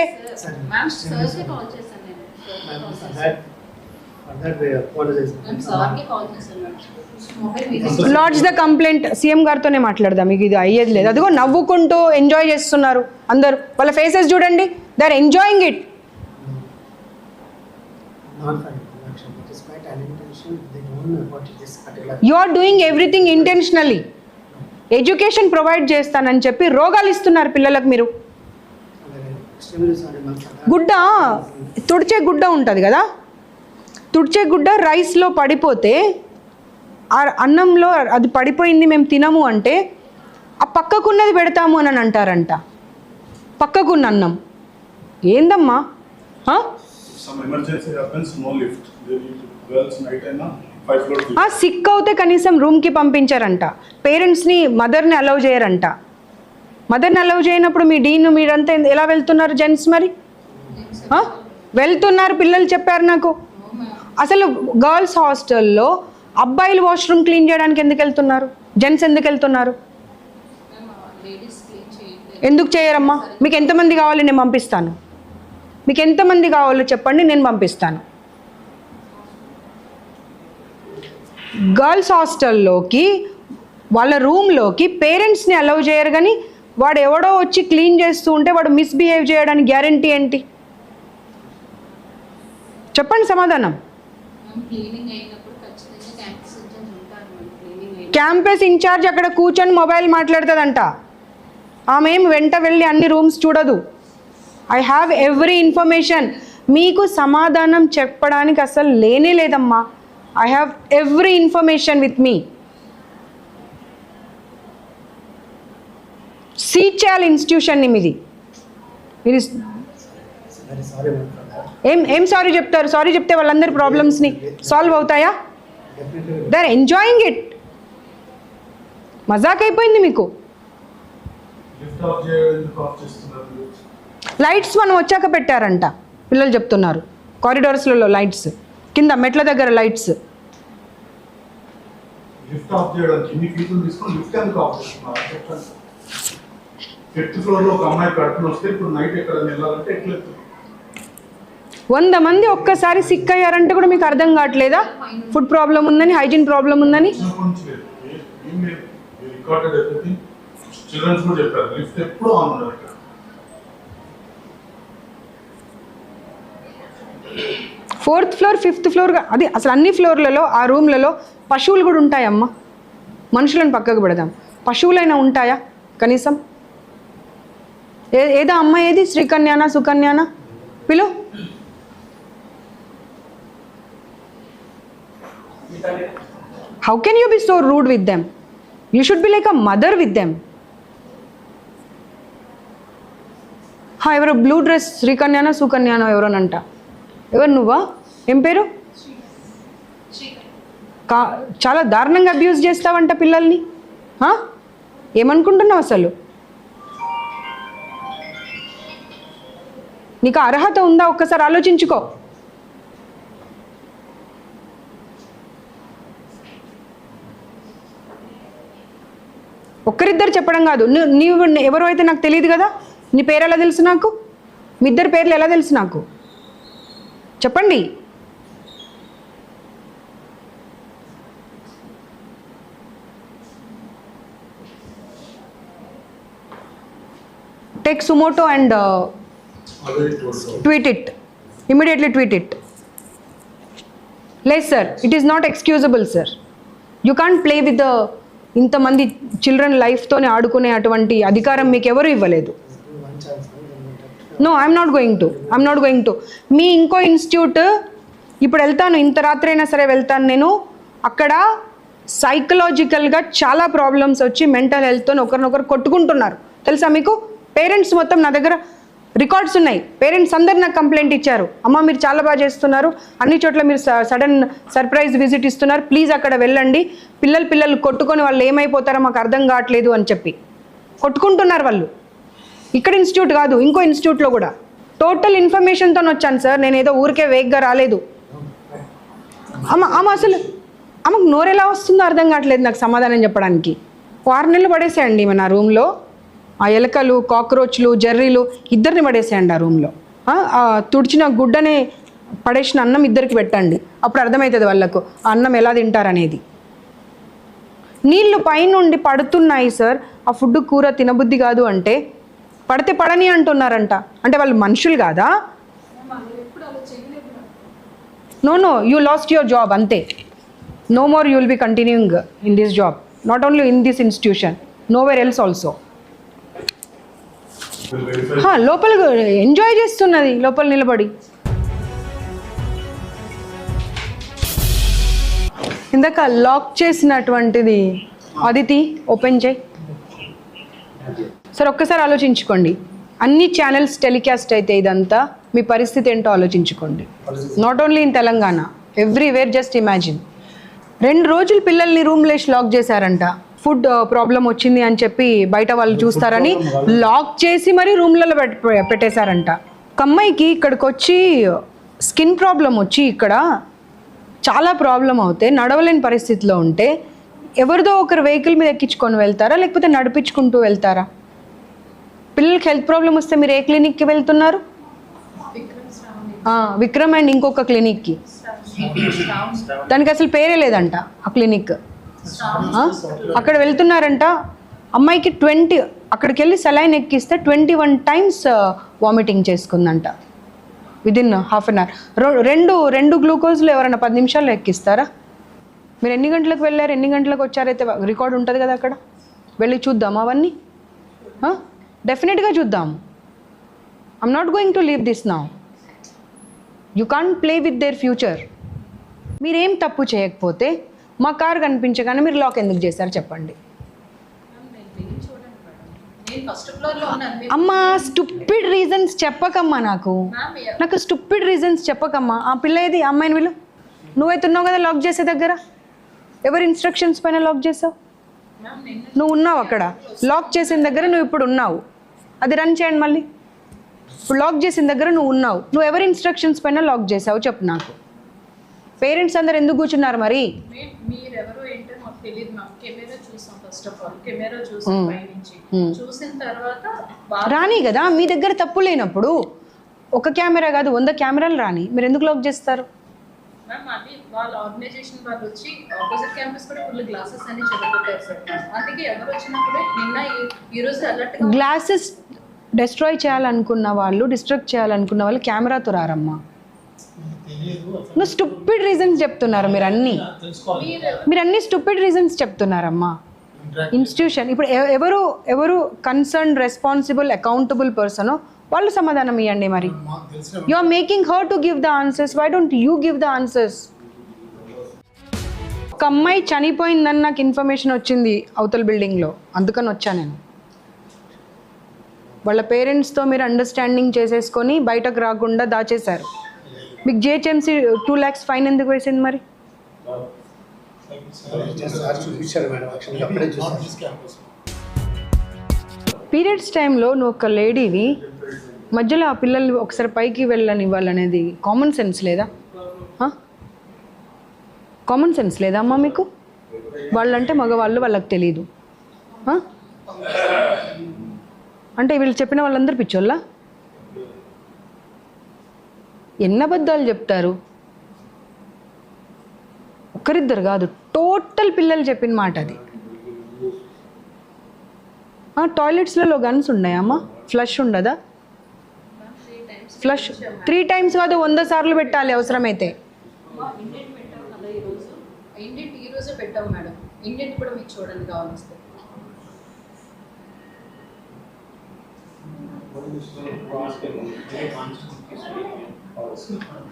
Speaker 1: లాడ్జ్ ద కంప్లైంట్. సీఎం గారితోనే మాట్లాడదాం, మీకు ఇది అయ్యేది లేదు. అదిగో నవ్వుకుంటూ ఎంజాయ్ చేస్తున్నారు అందరు. వాళ్ళ ఫేసెస్ చూడండి, they are enjoying it. You are doing everything intentionally. Education provide చేస్తానని చెప్పి రోగాలు ఇస్తున్నారు పిల్లలకు మీరు. గుడ్డ, తుడిచే గుడ్డ ఉంటుంది కదా, తుడిచే గుడ్డ రైస్లో పడిపోతే ఆ అన్నంలో అది పడిపోయింది మేము తినము అంటే ఆ పక్కకున్నది పెడతాము అని అంటారంట. పక్కకున్న అన్నం ఏందమ్మా? సిక్ అవుతే కనీసం రూమ్కి పంపించారంట. పేరెంట్స్ని, మదర్ని అలౌ చేయరంట. మదర్ని అలౌ చేయనప్పుడు మీ డీన్ మీరంతా ఎలా వెళ్తున్నారు జెంట్స్? మరి వెళ్తున్నారు పిల్లలు చెప్పారు నాకు. అసలు గర్ల్స్ హాస్టల్లో అబ్బాయిలు వాష్రూమ్ క్లీన్ చేయడానికి ఎందుకు వెళ్తున్నారు? జెంట్స్ ఎందుకు వెళ్తున్నారు? ఎందుకు చేయరమ్మా? మీకు ఎంతమంది కావాలి నేను పంపిస్తాను. మీకు ఎంతమంది కావాలో చెప్పండి, నేను పంపిస్తాను. గర్ల్స్ హాస్టల్లోకి వాళ్ళ రూమ్లోకి పేరెంట్స్ని అలౌ చేయరు, కానీ వాడు ఎవడో వచ్చి క్లీన్ చేస్తూ ఉంటే వాడు మిస్బిహేవ్ చేయడానికి గ్యారంటీ ఏంటి? చెప్పండి సమాధానం. క్యాంపస్ ఇన్ఛార్జ్ అక్కడ కూర్చొని మొబైల్ మాట్లాడుతుందంట. ఆమె ఏం వెంట వెళ్ళి అన్ని రూమ్స్ చూడదు. I have every information. మీకు సమాధానం చెప్పడానికి అసలు లేనే లేదమ్మా. I have every information with me. Seat చేయాలి ఇన్స్టిట్యూషన్ని మీది. మీరు ఏం సారీ చెప్తారు? సారీ చెప్తే వాళ్ళందరి ప్రాబ్లమ్స్ని సాల్వ్ అవుతాయా? They are enjoying it. మజాక్ అయిపోయింది మీకు. లైట్స్ మనం వచ్చాక పెట్టారంట పిల్లలు చెప్తున్నారు. కారిడార్స్లలో లైట్స్, కింద మెట్ల దగ్గర లైట్స్.
Speaker 7: లిఫ్ట్ ఆఫ్ చేయడానికి ఇన్ని ఫీజులు తీసుకొని లిఫ్ట్ ఎందుకు ఆఫ్ చేస్తున్నారు? 5th ఫ్లోర్లో ఒక అమ్మాయి కట్టుకుని వస్తే ఇప్పుడు నైట్ ఎక్కడ వెళ్ళాలంటే ఎట్లా?
Speaker 1: 100 మంది ఒక్కసారి సిక్ అయ్యారంటే కూడా మీకు అర్థం కావట్లేదా? ఫుడ్ ప్రాబ్లం ఉందని, హైజీన్ ప్రాబ్లం ఉందని.
Speaker 7: చిల్డ్రన్స్ కూడా చెప్పారు లిఫ్ట్ ఎప్పుడు ఆన్ ఉండాలి.
Speaker 1: 4th ఫ్లోర్ 5th ఫ్లోర్ అది అసలు అన్ని ఫ్లోర్లలో ఆ రూమ్లలో పశువులు కూడా ఉంటాయమ్మా. మనుషులను పక్కకు పెడదాం, పశువులైనా ఉంటాయా కనీసం? ఏదో అమ్మాయి ఏది శ్రీకన్యానా సుకన్యానా పిలు. How can you be so rude with them? You should be like a mother with them. ఎవరు బ్లూ డ్రెస్ శ్రీకన్యానా సుకన్యానో ఎవరోనంట. ఎవరు నువ్వా? ఏం పేరు? చాలా దారుణంగా అబ్యూజ్ చేస్తావంట పిల్లల్ని. ఏమనుకుంటున్నావు అసలు? నీకు అర్హత ఉందా? ఒక్కసారి ఆలోచించుకో. ఒక్కరిద్దరు చెప్పడం కాదు, నీవు ఎవరో అయితే నాకు తెలియదు కదా. నీ పేరు ఎలా తెలుసు నాకు? మీ ఇద్దరు పేర్లు ఎలా తెలుసు నాకు? చెప్పండి. Take suo motu and tweet it. Immediately tweet it. లేదు sir, it is not excusable sir. You can't play with the ఇంతమంది చిల్డ్రన్ లైఫ్తోనే ఆడుకునే అటువంటి అధికారం మీకు ఎవరు ఇవ్వలేదు. No, I'm not going to. మీ ఇంకో ఇన్స్టిట్యూట్ ఇప్పుడు వెళ్తాను, ఇంత రాత్రి అయినా సరే వెళ్తాను నేను. అక్కడ సైకలాజికల్గా చాలా ప్రాబ్లమ్స్ వచ్చి మెంటల్ హెల్త్తో ఒకరినొకరు కొట్టుకుంటున్నారు తెలుసా మీకు? పేరెంట్స్ మొత్తం నా దగ్గర రికార్డ్స్ ఉన్నాయి. పేరెంట్స్ అందరు నాకు కంప్లైంట్ ఇచ్చారు, అమ్మ మీరు చాలా బాగా చేస్తున్నారు, అన్ని చోట్ల మీరు సడన్ సర్ప్రైజ్ విజిట్ ఇస్తున్నారు, ప్లీజ్ అక్కడ వెళ్ళండి, పిల్లలు కొట్టుకొని వాళ్ళు ఏమైపోతారో మాకు అర్థం కావట్లేదు అని చెప్పి కొట్టుకుంటున్నారు వాళ్ళు. ఇక్కడ ఇన్స్టిట్యూట్ కాదు, ఇంకో ఇన్స్టిట్యూట్లో కూడా. టోటల్ ఇన్ఫర్మేషన్తో వచ్చాను సార్, నేను ఏదో ఊరికే వేగ్గా రాలేదు. అమ్మ అసలు ఆమెకు నోరెలా వస్తుందో అర్థం కావట్లేదు నాకు సమాధానం చెప్పడానికి. 6 నెలలు పడేసేయండి ఈమె నా రూమ్లో. ఆ ఎలకలు, కాక్రోచ్లు, జర్రీలు ఇద్దరిని పడేసేయండి ఆ రూమ్లో. తుడిచిన గుడ్డనే పడేసిన అన్నం ఇద్దరికి పెట్టండి, అప్పుడు అర్థమవుతుంది వాళ్ళకు ఆ అన్నం ఎలా తింటారనేది. నీళ్ళు పైనుండి పడుతున్నాయి సార్, ఆ ఫుడ్ కూర తినబుద్ధి కాదు అంటే పడితే పడని అంటున్నారంట. అంటే వాళ్ళు మనుషులు కాదా? No, you lost your job అంతే. No more you will be continuing in this job, not only in this institution, nowhere else also. లోపల ఎంజాయ్ చేస్తున్నది లోపల నిలబడి. ఇందాక లాక్ చేసినటువంటిది అదితి ఓపెన్ చేయి సార్. ఒక్కసారి ఆలోచించుకోండి, అన్ని ఛానల్స్ టెలికాస్ట్ అయితే ఇదంతా మీ పరిస్థితి ఏంటో ఆలోచించుకోండి. Not only in Telangana, everywhere. Just imagine. 2 రోజులు పిల్లల్ని రూమ్లో లాక్ చేశారంట. ఫుడ్ ప్రాబ్లం వచ్చింది అని చెప్పి బయట వాళ్ళు చూస్తారని లాక్ చేసి మరీ రూమ్లలో పెట్టేశారంట. ఒక అమ్మాయికి ఇక్కడికి వచ్చి స్కిన్ ప్రాబ్లం వచ్చి ఇక్కడ చాలా ప్రాబ్లం అవుతే నడవలేని పరిస్థితిలో ఉంటే ఎవరిదో ఒకరు వెహికల్ మీద ఎక్కించుకొని వెళ్తారా లేకపోతే నడిపించుకుంటూ వెళ్తారా? పిల్లలకి హెల్త్ ప్రాబ్లం వస్తే మీరు ఏ క్లినిక్కి వెళ్తున్నారు? విక్రమ్ అండ్ ఇంకొక క్లినిక్కి. దానికి అసలు పేరే లేదంట ఆ క్లినిక్. అక్కడ వెళ్తున్నారంట. అమ్మాయికి 20 అక్కడికి వెళ్ళి సెలైన్ ఎక్కిస్తే 21 టైమ్స్ వామిటింగ్ చేసుకుందంట విదిన్ హాఫ్ అన్ అవర్. రెండు గ్లూకోజ్లు ఎవరైనా 10 నిమిషాల్లో ఎక్కిస్తారా? మీరు ఎన్ని గంటలకు వెళ్ళారు, ఎన్ని గంటలకు వచ్చారైతే రికార్డ్ ఉంటుంది కదా అక్కడ. వెళ్ళి చూద్దాం అవన్నీ, డెఫినెట్గా చూద్దాం. I'm not going to leave this now. You can't play with their future. మీరేం తప్పు చేయకపోతే మా కార్ కనిపించగానే మీరు లాక్ ఎందుకు చేశారు చెప్పండి. అమ్మా స్టూపిడ్ రీజన్స్ చెప్పకమ్మా, నాకు స్టూపిడ్ రీజన్స్ చెప్పకమ్మా. ఆ పిల్ల ఏది, అమ్మాయిని వీళ్ళు నువ్వైతే ఉన్నావు కదా లాక్ చేసే దగ్గర. ఎవరి ఇన్స్ట్రక్షన్స్ పైన లాక్ చేసావు? నువ్వు ఉన్నావు అక్కడ లాక్ చేసిన దగ్గర, నువ్వు ఇప్పుడు ఉన్నావు. అది రన్ చేయండి మళ్ళీ. ఇప్పుడు లాక్ చేసిన దగ్గర నువ్వు ఉన్నావు. నువ్వు ఎవరి ఇన్స్ట్రక్షన్స్ పైన లాక్ చేసావు చెప్పు నాకు. పేరెంట్స్ అందరు ఎందుకు కూర్చున్నారు మరి?
Speaker 3: మీరెవరో ఏంటో మాకు తెలియదు మ్యామ్. కెమెరా చూసాం ఫస్ట్ ఆఫ్ ఆల్. కెమెరా చూసాం పైనుంచి. చూసిన తర్వాత
Speaker 1: రాని కదా మీ దగ్గర తప్పు లేనప్పుడు. ఒక కెమెరా కాదు 100 కెమెరాలు రాని, మీరు ఎందుకు లాక్ చేస్తారు?
Speaker 3: మ్యామ్ అది వాళ్ళ ఆర్గనైజేషన్ వాళ్ళు వచ్చి ఆపోజిట్ క్యాంపస్ కూడా ఫుల్ గ్లాసెస్ అని చెప్పుకుంటారు సార్. అందుకే ఎవరు వచ్చినా కూడా నిన్న ఈ రోజు అలర్ట్గా
Speaker 1: గ్లాసెస్ డిస్ట్రాయ్ చేయాలనుకున్న వాళ్ళు, డిస్ట్రక్ట్ చేయాలనుకున్న వాళ్ళు కెమెరాతో రారమ్మా. నువ్వు స్టూపిడ్ రీజన్స్ చెప్తున్నారు మీరు అన్ని స్టూపిడ్ రీజన్స్ చెప్తున్నారమ్మా. ఇన్స్టిట్యూషన్ ఇప్పుడు ఎవరు కన్సర్న్, రెస్పాన్సిబుల్, అకౌంటబుల్ పర్సన్ వాళ్ళు సమాధానం ఇవ్వండి. మరి you are making her to give the answers. Why don't you give the answers? ఒక అమ్మాయి చనిపోయిందని నాకు ఇన్ఫర్మేషన్ వచ్చింది అవతల బిల్డింగ్లో, అందుకని వచ్చా నేను. వాళ్ళ పేరెంట్స్తో మీరు అండర్స్టాండింగ్ చేసేసుకొని బయటకు రాకుండా దాచేశారు. మీకు జిహెచ్ఎంసీ 2 lakhs ఫైన్ ఎందుకు వేసింది మరి? పీరియడ్స్ టైంలో నువ్వు ఒక లేడీవి, మధ్యలో ఆ పిల్లలు ఒకసారి పైకి వెళ్ళనివ్వాలనేది కామన్ సెన్స్ లేదా? కామన్ సెన్స్ లేదా అమ్మా మీకు? వాళ్ళంటే మగవాళ్ళు, వాళ్ళకి తెలీదు అంటే వీళ్ళు చెప్పిన వాళ్ళందరూ పిచ్చోళ్ళ? ఎన్ని అబద్ధాలు చెప్తారు? ఒక్కరిద్దరు కాదు, టోటల్ పిల్లలు చెప్పిన మాట అది. టాయిలెట్స్లలో గన్స్ ఉన్నాయమ్మా? ఫ్లష్ ఉండదా? ఫ్లష్ 3 times కాదు 100 సార్లు పెట్టాలి అవసరమైతే.
Speaker 3: ఇండెంట్ పెట్టాం కదా ఈరోజు. ఇండెంట్ ఈరోజే పెట్టాం మేడం. ఇండెంట్ కూడా మీకు చూడండి కావాల్సి.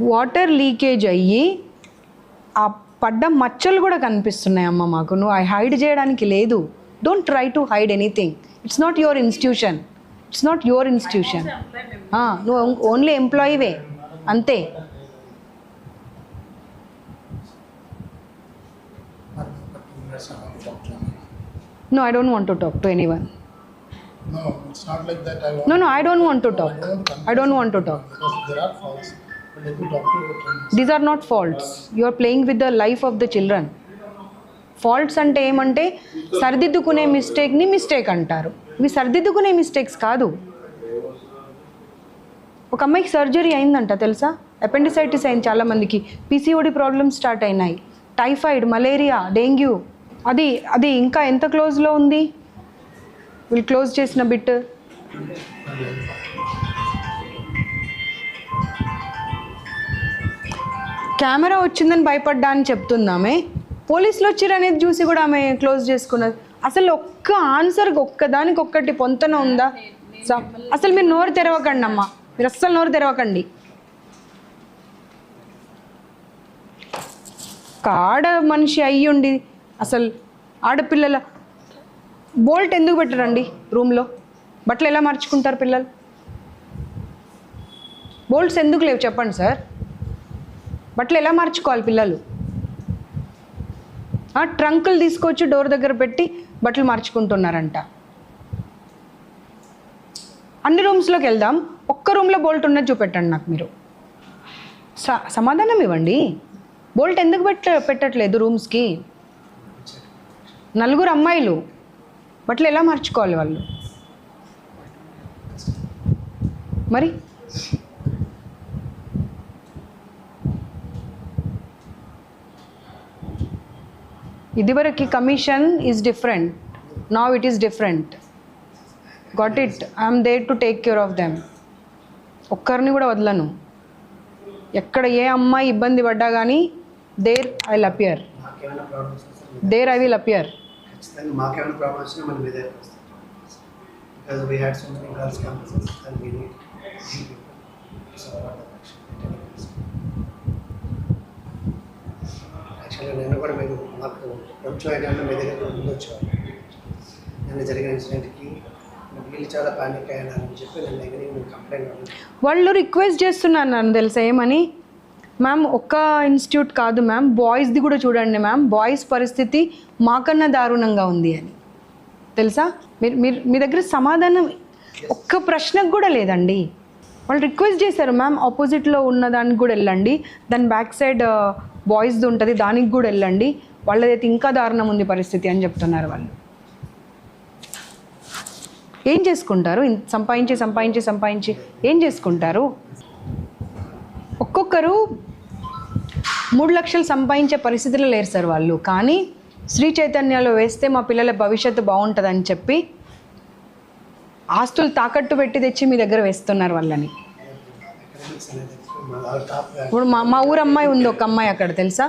Speaker 1: వాటర్ లీకేజ్ అయ్యి ఆ పడ్డ మచ్చలు కూడా కనిపిస్తున్నాయి అమ్మ మాకు. నువ్వు హైడ్ చేయడానికి లేదు. Don't try to hide anything. It's not your institution. నువ్వు ఓన్లీ ఎంప్లాయీవే అంతే. No, I don't want to talk to anyone.
Speaker 8: No, it's not like that.
Speaker 1: No, I don't want to talk. I don't want to talk.
Speaker 8: Because there are faults. But let me talk to you.
Speaker 1: These are not faults. You are playing with the life of the children. Faults అంటే ఏమంటే సరిదిద్దుకునే మిస్టేక్ని mistake అంటారు. ఇవి సరిదిద్దుకునే mistakes కాదు. ఒక అమ్మాయికి surgery అయిందంట తెలుసా? Appendicitis అయింది చాలామందికి. పీసీఓడి ప్రాబ్లమ్స్ స్టార్ట్ అయినాయి. Typhoid, malaria, dengue. అది ఇంకా ఎంత క్లోజ్లో ఉంది? వీళ్ళు క్లోజ్ చేసిన బిట్. కెమెరా వచ్చిందని భయపడ్డా అని చెప్తుందామే. పోలీసులు వచ్చిర్రు అనేది చూసి కూడా ఆమె క్లోజ్ చేసుకున్నది. అసలు ఒక్క ఆన్సర్కి ఒక్కదానికి ఒక్కటి పొంతన ఉందా? అసలు మీరు నోరు తెరవకండి అమ్మా, మీరు అస్సలు నోరు తెరవకండి. ఒక ఆడ మనిషి అయ్యి ఉండి అసలు ఆడపిల్లల బోల్ట్ ఎందుకు పెట్టరండి రూమ్లో? బట్టలు ఎలా మార్చుకుంటారు పిల్లలు? బోల్ట్స్ ఎందుకు లేవు చెప్పండి సార్? బట్టలు ఎలా మార్చుకోవాలి పిల్లలు? ట్రంకులు తీసుకొచ్చి డోర్ దగ్గర పెట్టి బట్టలు మార్చుకుంటున్నారంట. అన్ని రూమ్స్లోకి వెళ్దాం. ఒక్క రూమ్లో బోల్ట్ ఉన్నది చూపెట్టండి నాకు మీరు. సమాధానం ఇవ్వండి. బోల్ట్ ఎందుకు పెట్టట్లేదు రూమ్స్కి? 4 అమ్మాయిలు బట్టలు ఎలా మార్చుకోవాలి వాళ్ళు మరి? ఇదివరకు commission is different, now it is different. Got it? I'm there to take care of them. ఒక్కరిని కూడా వదలను. ఎక్కడ ఏ అమ్మాయి ఇబ్బంది పడ్డా కానీ దేర్ ఐ విల్ అపియర్,
Speaker 4: మాకేమైనా problems
Speaker 1: there I will appear.
Speaker 4: ఖచ్చితంగా మాకేమైనా ప్రాబ్లమ్స్ వచ్చినా మనం మీద because we had so many girls campuses and we need యాక్చువల్గా నేను కూడా మేము మాకు కొంచెం ఐడియా మీ దగ్గర ముందు వచ్చేవాళ్ళు. నిన్న జరిగిన ఇన్సిడెంట్కి వీళ్ళు చాలా పానిక్ అయ్యానని చెప్పి నేను దగ్గర నేను కంప్లైంట్
Speaker 1: వాళ్ళు రిక్వెస్ట్ చేస్తున్నారు నన్ను తెలుసా ఏమని, మ్యామ్ ఒక్క ఇన్స్టిట్యూట్ కాదు మ్యామ్, బాయ్స్ది కూడా చూడండి మ్యామ్, బాయ్స్ పరిస్థితి మాకన్నా దారుణంగా ఉంది అని. తెలుసా? మీరు మీరు మీ దగ్గర సమాధానం ఒక్క ప్రశ్నకు కూడా లేదండి. వాళ్ళు రిక్వెస్ట్ చేశారు, మ్యామ్ ఆపోజిట్లో ఉన్న దానికి కూడా వెళ్ళండి, దాని బ్యాక్ సైడ్ బాయ్స్ది ఉంటుంది దానికి కూడా వెళ్ళండి, వాళ్ళదైతే ఇంకా దారుణం ఉంది పరిస్థితి అని చెప్తున్నారు. వాళ్ళు ఏం చేసుకుంటారు? సంపాదించి ఏం చేసుకుంటారు? ఒక్కొక్కరు 3 లక్షలు సంపాదించే పరిస్థితిలో లేరు సార్ వాళ్ళు. కానీ శ్రీ చైతన్యలో వేస్తే మా పిల్లల భవిష్యత్తు బాగుంటుందని చెప్పి ఆస్తులు తాకట్టు పెట్టి తెచ్చి మీ దగ్గర వేస్తున్నారు వాళ్ళని. ఇప్పుడు మా ఊరు అమ్మాయి ఉంది, ఒక అమ్మాయి అక్కడ తెలుసా,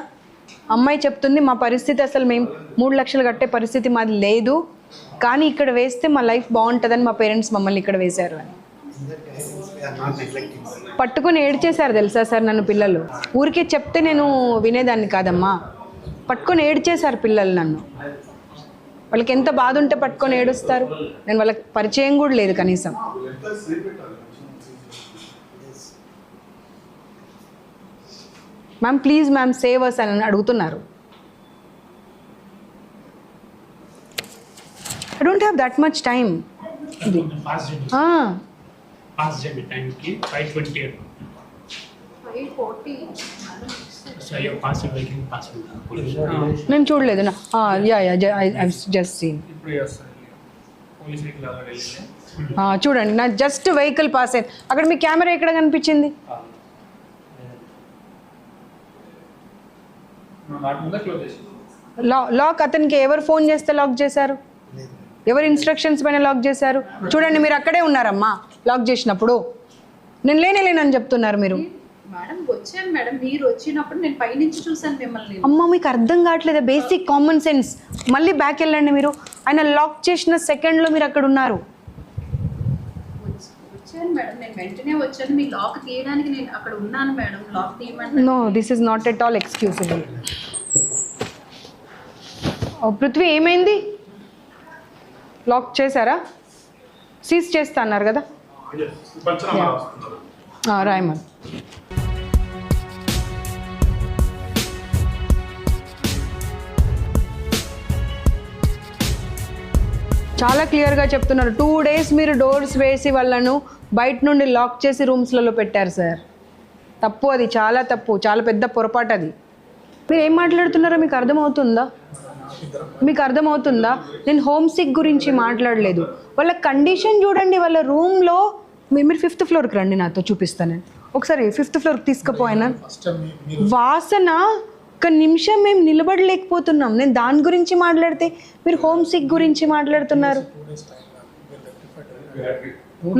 Speaker 1: అమ్మాయి చెప్తుంది మా పరిస్థితి అసలు మేము 3 లక్షలు కట్టే పరిస్థితి మాది లేదు, కానీ ఇక్కడ వేస్తే మా లైఫ్ బాగుంటుందని మా పేరెంట్స్ మమ్మల్ని ఇక్కడ వేశారు అని పట్టుకుని ఏడ్చేశారు తెలుసా సార్ నన్ను పిల్లలు. ఊరికే చెప్తే నేను వినేదాన్ని కాదమ్మా, పట్టుకొని ఏడ్చేశారు పిల్లలు నన్ను. వాళ్ళకి ఎంత బాధ ఉంటే పట్టుకొని ఏడుస్తారు? నేను వాళ్ళకి పరిచయం కూడా లేదు కనీసం. Ma'am please ma'am save us అని అడుగుతున్నారు. I don't have that much time.
Speaker 9: Past journey time ki 5:20
Speaker 3: 5:40.
Speaker 9: so your past vehicle passing
Speaker 1: నేను చూడలేదు నా యా ఐ జస్ట్ సీన్.
Speaker 9: ఇప్పుడు పోలీస్ వెహికల్ అలా వెళ్ళింది
Speaker 1: చూడండి నా జస్ట్ వెహికల్ పాస్ అయింది. అక్కడ మీ కెమెరా ఎక్కడ కనిపించింది? లాక్ అతనికి ఎవరు ఫోన్ చేస్తే లాక్ చేశారు? ఎవరు ఇన్స్ట్రక్షన్స్ పైన లాక్ చేశారు? చూడండి మీరు అక్కడే ఉన్నారమ్మా లాక్ చేసినప్పుడు. నేను లేనని చెప్తున్నారు మీరు.
Speaker 3: మేడం వచ్చాను మేడం, మీరు వచ్చినప్పుడు నేను పైనుంచి చూసాను మిమ్మల్ని.
Speaker 1: అమ్మ మీకు అర్థం కావట్లేదా బేసిక్ కామన్ సెన్స్? మళ్ళీ బ్యాక్ వెళ్ళండి మీరు. ఆయన లాక్ చేసిన సెకండ్లో మీరు అక్కడ ఉన్నారు.
Speaker 3: వచ్చాను మేడం, నేను వెంటనే వచ్చాను, మీ లాక్ తీయడానికి నేను అక్కడ ఉన్నాను మేడం. లాక్ తీయమంటే
Speaker 1: no this is not at all excusable. Prithvi ఏమైంది? లాక్ చేశారా? సీజ్ చేస్తా అన్నారు కదా, రాయమన్. చాలా క్లియర్గా చెప్తున్నారు. 2 days మీరు డోర్స్ వేసి వాళ్ళను బయట నుండి లాక్ చేసి రూమ్స్లలో పెట్టారు సార్. తప్పు, అది చాలా తప్పు, చాలా పెద్ద పొరపాటు అది. మీరు ఏం మాట్లాడుతున్నారో మీకు అర్థమవుతుందా? నేను హోమ్ సిక్ గురించి మాట్లాడలేదు. వాళ్ళ కండిషన్ చూడండి. వాళ్ళ రూమ్లో మీరు 5th floorకి రండి, నాతో చూపిస్తాను. నేను ఒకసారి 5th floorకి తీసుకుపోయినా వాసన ఒక నిమిషం మేము నిలబడలేకపోతున్నాం. నేను దాని గురించి మాట్లాడితే మీరు హోమ్ సిక్ గురించి మాట్లాడుతున్నారు.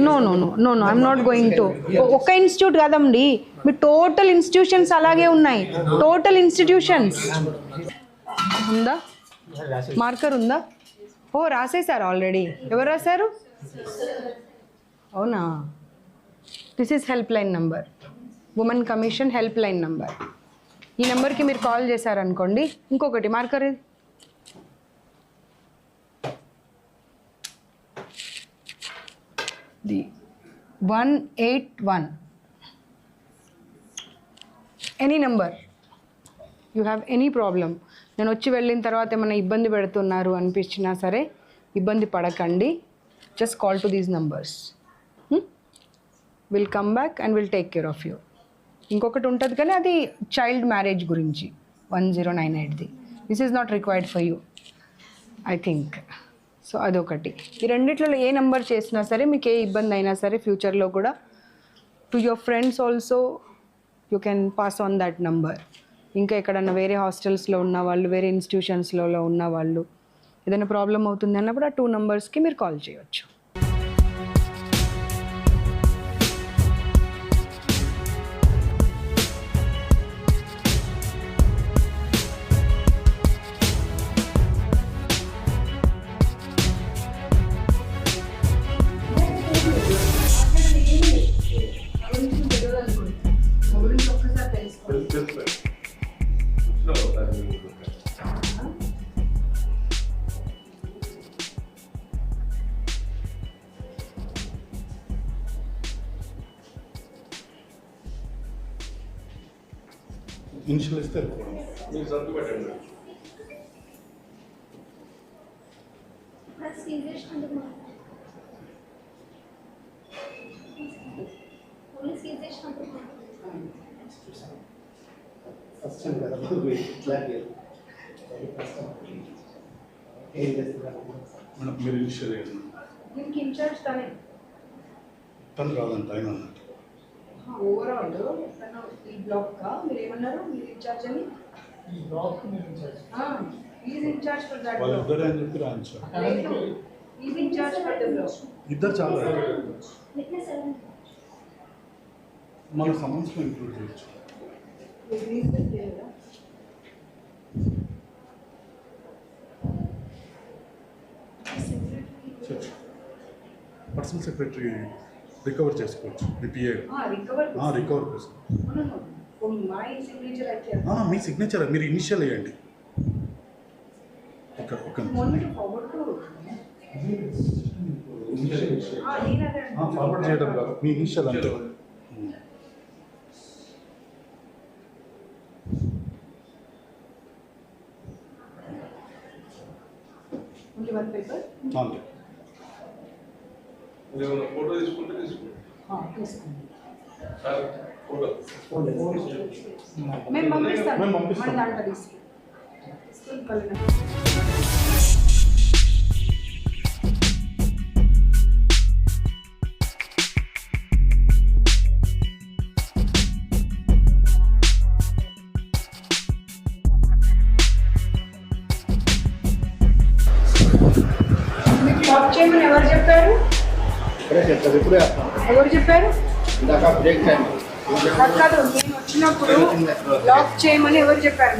Speaker 1: No I'm not going to. ఒక ఇన్స్టిట్యూట్ కాదండి, మీ టోటల్ ఇన్స్టిట్యూషన్స్ అలాగే ఉన్నాయి. టోటల్ ఇన్స్టిట్యూషన్స్ ఉందా? మార్కర్ ఉందా? ఓ రాసేశారు ఆల్రెడీ. ఎవరు రాశారు? అవునా? This is help line number, women commission help line number. ఈ నెంబర్కి మీరు కాల్ చేశారనుకోండి. ఇంకొకటి మార్కర్ ఇది, the 181. Any number you have any problem. నేను వచ్చి వెళ్ళిన తర్వాత ఏమైనా ఇబ్బంది పెడుతున్నారు అనిపించినా సరే ఇబ్బంది పడకండి. Just call to these numbers. Will come back and will take care of you. ఇంకొకటి ఉంటుంది కానీ అది చైల్డ్ మ్యారేజ్ గురించి 1098ది. This is not required for you I think. So అదొకటి. ఈ రెండిట్లలో ఏ నెంబర్ చేసినా సరే మీకు ఏ ఇబ్బంది అయినా సరే ఫ్యూచర్లో కూడా to your friends also you can pass on that number. ఇంకా ఎక్కడన్నా వేరే హాస్టల్స్లో ఉన్న వాళ్ళు, వేరే ఇన్స్టిట్యూషన్స్లో ఉన్న వాళ్ళు ఏదైనా ప్రాబ్లం అవుతుంది అన్నప్పుడు ఆ 2 నంబర్స్కి మీరు కాల్ చేయవచ్చు.
Speaker 5: ఇనిషియల్ ఇస్తే
Speaker 7: మీరు సర్దు పెట్టండి.
Speaker 4: ఫస్ట్ టైం కదా ఇట్లా ఏం చేస్తున్నారు
Speaker 5: మేడం మీరు ఇనిషియల్ అయ్యారు.
Speaker 1: దీనికి ఇన్ఛార్జ్ తనే.
Speaker 5: తను రాదంట ఆయన అన్నట్టు.
Speaker 1: ఓవరాల్ తను ఈ బ్లాక్గా మీరు ఏమన్నారు, మీరు ఇన్ఛార్జ్ అని?
Speaker 8: ఈ బ్లాక్ మీరు in charge.
Speaker 1: Is in charge for that
Speaker 5: వాళ్ళు
Speaker 1: బ్లాక్.
Speaker 5: ఇద్దరే అని చెప్పి రాయించారు.
Speaker 1: Is in charge for the block.
Speaker 5: ఇద్దరు చాలా మన సమన్స్లో ఇంక్లూడ్ చేయొచ్చు. పర్సనల్ సెక్రటరీ రికవర్ చేసుకోవచ్చు. మీ పిఏ రికవర్ కోసం మీ సిగ్నేచర్ మీరు ఇనిషియల్ వేయండి. ఇక్కడ ఒక ఫార్వర్డ్ చేయడం కాదు, మీ ఇనిషియల్ అంతే. అంతే
Speaker 7: ఫోటో తీసుకుంటే సార్ ఫోటో
Speaker 1: మేము పంపిస్తాం.
Speaker 5: మేము పంపిస్తాం.
Speaker 1: మన దాంట్లో తీసుకెళ్ళి జాబ్ చేయమని ఎవరు చెప్పారు?
Speaker 4: ఇప్పుడే చెప్తారు, ఇప్పుడే వస్తాం.
Speaker 1: ఎవరు చెప్పారు?
Speaker 4: ఇందాక బ్రేక్ టైం
Speaker 1: కాదు, నేను వచ్చినప్పుడు లాక్ చేయమని ఎవరు చెప్పారు?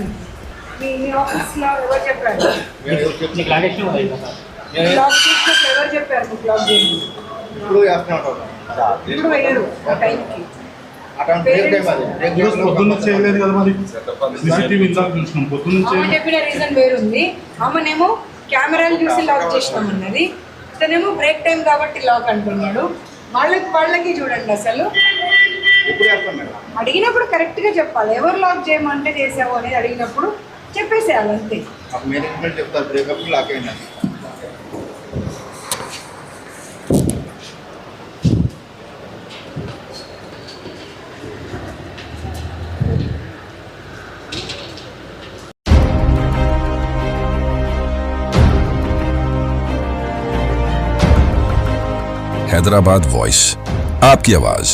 Speaker 1: మీ ఆఫీస్లో ఎవరు చెప్పారు? లాక్ చేసినప్పుడు ఎవరు చెప్పారు మీకు లాక్ చేయమని?
Speaker 4: ఇప్పుడు చేస్తూనే ఉంటాం.
Speaker 1: ఇప్పుడు వేయరు ఆ టైంకి.
Speaker 4: బ్రేక్ టైం అది. బ్రేక్
Speaker 5: ఈరోజు పొద్దున్న చేయలేదు కదా మరి. సీసీటీవీ ఇందాక చూసినాం పొద్దున్న
Speaker 1: ఆమె చెప్పిన రీజన్ వేరుంది. ఆమెనేమో కెమెరాలు చూసి లాక్ చేసినామన్నది, ఇతనేమో బ్రేక్ టైం కాబట్టి లాక్ అంటున్నాడు. వాళ్ళకి చూడండి అసలు
Speaker 4: ఎప్పుడు చేస్తాం మేడం.
Speaker 1: అడిగినప్పుడు కరెక్ట్గా చెప్పాలి. ఎవరు లాక్ చేయమంటే చేసావు అనేది అడిగినప్పుడు చెప్పేసేయాలి అంతే.
Speaker 4: మేనేజ్మెంట్ చెప్తారు బ్రేకప్ లాక్ అయినా.
Speaker 10: हैदराबाद वॉइस, आपकी आवाज।